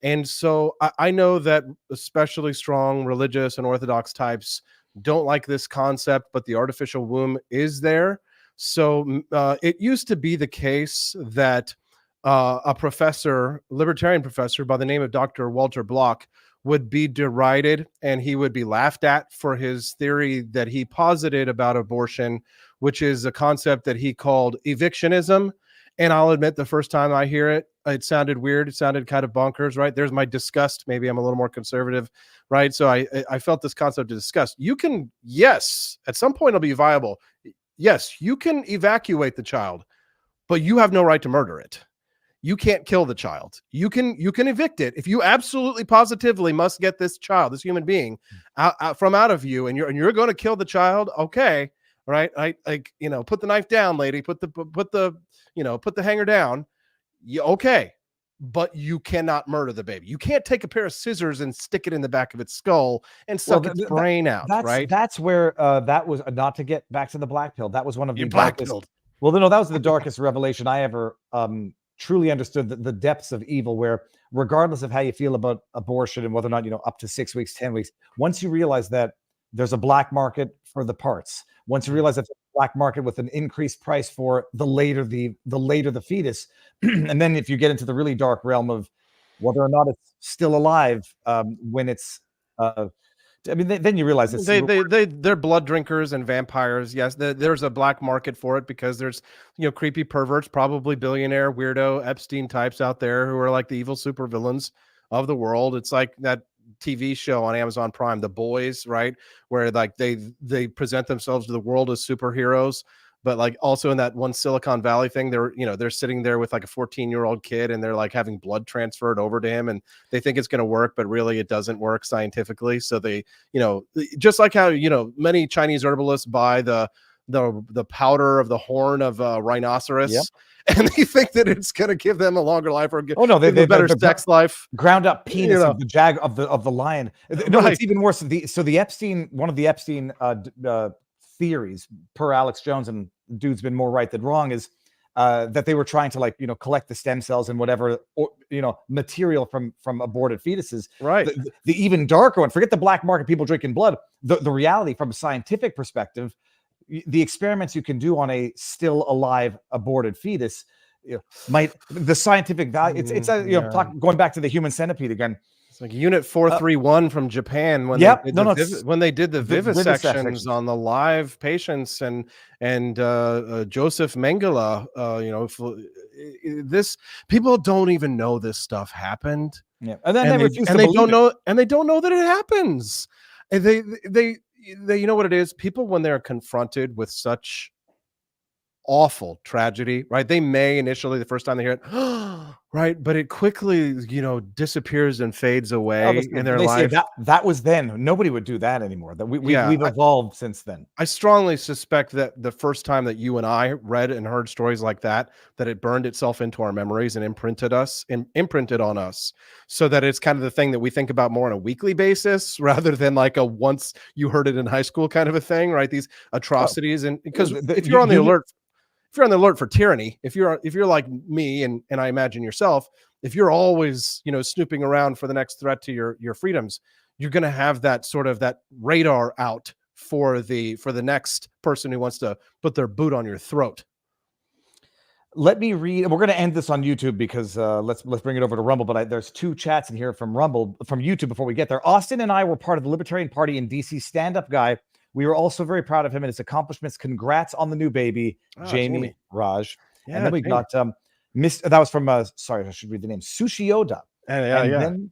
And so I know that especially strong religious and Orthodox types don't like this concept, but the artificial womb is there. So it used to be the case that a libertarian professor by the name of Dr. Walter Block would be derided, and he would be laughed at for his theory that he posited about abortion, which is a concept that he called evictionism. And I'll admit, the first time I hear it, it sounded weird. It sounded kind of bonkers, right? There's my disgust. Maybe I'm a little more conservative, right? So I felt this concept of disgust. You can, yes, at some point it'll be viable. Yes, you can evacuate the child, but you have no right to murder it. You can't kill the child. You can evict it if you absolutely positively must get this child, this human being, out of you, and you're going to kill the child. Okay, right? Put the knife down, lady. Put the hanger down. Okay, but you cannot murder the baby. You can't take a pair of scissors and stick it in the back of its skull and suck its brain out. Right? That's where that was. Not to get back to the black pill. That was one of the darkest. Pilled. Well, no, that was the darkest revelation I ever truly understood, the depths of evil, where regardless of how you feel about abortion and whether or not, up to 6 weeks, 10 weeks, once you realize that there's a black market for the parts, once you realize that there's a black market with an increased price for the later the fetus, and then if you get into the really dark realm of whether or not it's still alive when it's then you realize it's they're blood drinkers and vampires. Yes, there's a black market for it because there's creepy perverts, probably billionaire weirdo Epstein types out there who are like the evil supervillains of the world. It's like that TV show on Amazon Prime, The Boys, right, where like they present themselves to the world as superheroes, but like also in that one Silicon Valley thing, they're sitting there with like a 14-year-old kid and they're like having blood transferred over to him and they think it's going to work, but really it doesn't work scientifically. So they, just like how, many Chinese herbalists buy the powder of the horn of a rhinoceros. Yep. And they think that it's going to give them a longer life or they better sex life. Ground up penis of the lion. No, Right. It's even worse. The Epstein, one of the Epstein theories, per Alex Jones, and dude's been more right than wrong, is that they were trying to collect the stem cells and whatever material from aborted fetuses. Right. The even darker one. Forget the black market, people drinking blood. The reality from a scientific perspective, the experiments you can do on a still alive aborted fetus, the scientific value. Going back to the human centipede again. It's like Unit 431 from Japan when they did the vivisections on the live patients and Joseph Mengele. This people don't even know this stuff happened. Yeah, and then they don't know that it happens. And they you know what it is? People, when they're confronted with such awful tragedy, right? They may initially, the first time they hear it, right, but it quickly, disappears and fades away in their life. That was then. Nobody would do that anymore. That we've evolved since then. I strongly suspect that the first time that you and I read and heard stories like that it burned itself into our memories and imprinted on us, so that it's kind of the thing that we think about more on a weekly basis rather than like a once you heard it in high school kind of a thing, right? These atrocities, and because if you're on the alert. If you're on the alert for tyranny, if you're like me and I imagine yourself, if you're always snooping around for the next threat to your freedoms, you're going to have that sort of that radar out for the next person who wants to put their boot on your throat. Let me read. We're going to end this on YouTube because let's bring it over to Rumble. But there's 2 chats in here from YouTube before we get there. Austin and I were part of the Libertarian Party in DC. Stand-up guy. We were also very proud of him and his accomplishments. Congrats on the new baby, Jamie Raj. Yeah, and then we Jamie. got that was from sorry, I should read the name, Sushioda. Then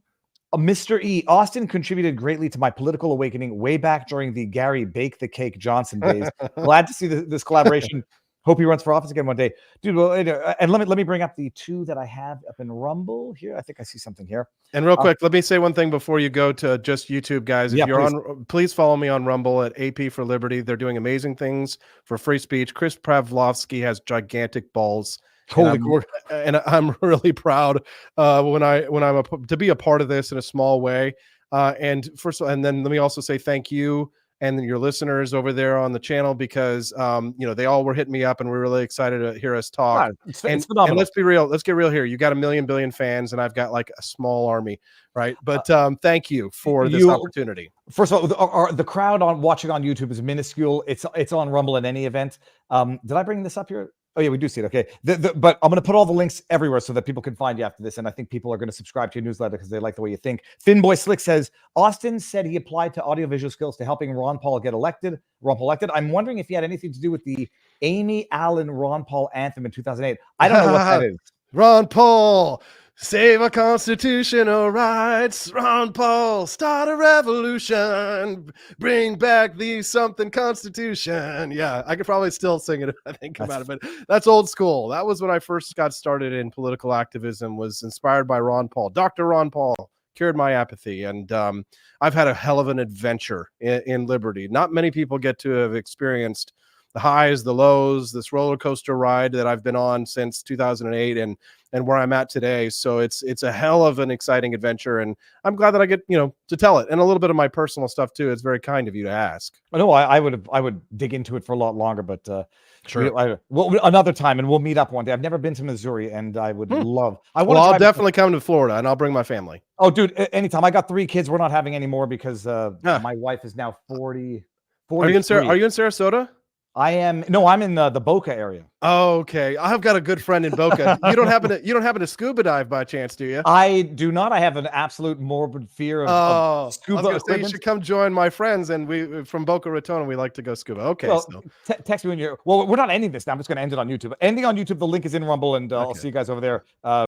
Mr. E. Austin contributed greatly to my political awakening way back during the Gary Bake the Cake Johnson days. Glad to see this collaboration. Hope he runs for office again one day, dude. Well, and let me bring up the 2 that I have up in Rumble here. I think I see something here. And real quick, let me say one thing before you go to just YouTube, guys. If you're on, please follow me on Rumble at AP for Liberty. They're doing amazing things for free speech. Chris Pavlovsky has gigantic balls. Holy cool. And I'm really proud when I'm to be a part of this in a small way. And then let me also say thank you and your listeners over there on the channel, because they all were hitting me up and we're really excited to hear us talk. God, it's phenomenal. And let's be real. Let's get real here. You got 1 billion fans, and I've got like a small army, right? But thank you for this opportunity. First of all, the crowd watching on YouTube is minuscule. It's on Rumble in any event. Did I bring this up here? Oh yeah, we do see it. Okay, but I'm going to put all the links everywhere so that people can find you after this, and I think people are going to subscribe to your newsletter because they like the way you think. Finboy Slick says Austin said he applied to audiovisual skills to helping Ron Paul get elected. I'm wondering if he had anything to do with the Amy Allen Ron Paul anthem in 2008. I don't know what that is. Ron Paul. Save our constitutional rights, Ron Paul. Start a revolution. Bring back the something constitution. Yeah, I could probably still sing it if I think about it, but that's old school. That was when I first got started in political activism, was inspired by Ron Paul. Dr. Ron Paul cured my apathy, and I've had a hell of an adventure in liberty. Not many people get to have experienced the highs, the lows, this roller coaster ride that I've been on since 2008 and where I'm at today. So it's a hell of an exciting adventure, and I'm glad that I get, to tell it, and a little bit of my personal stuff too. It's very kind of you to ask. No, I would dig into it for a lot longer, but sure. Another time, and we'll meet up one day. I've never been to Missouri, and I would love. I'll definitely come to Florida, and I'll bring my family. Oh, dude, anytime. I got 3 kids. We're not having any more because my wife is now 40. Are you in Sarasota? I'm in the Boca area. Oh, okay. I've got a good friend in Boca. You don't happen to scuba dive by chance, do you? I do not. I have an absolute morbid fear of scuba. I was gonna say, you should come join my friends, and we from Boca Raton. We like to go scuba. Okay. Well, text me when you're. Well, we're not ending this now. I'm just going to end it on YouTube. Ending on YouTube. The link is in Rumble, and I'll see you guys over there.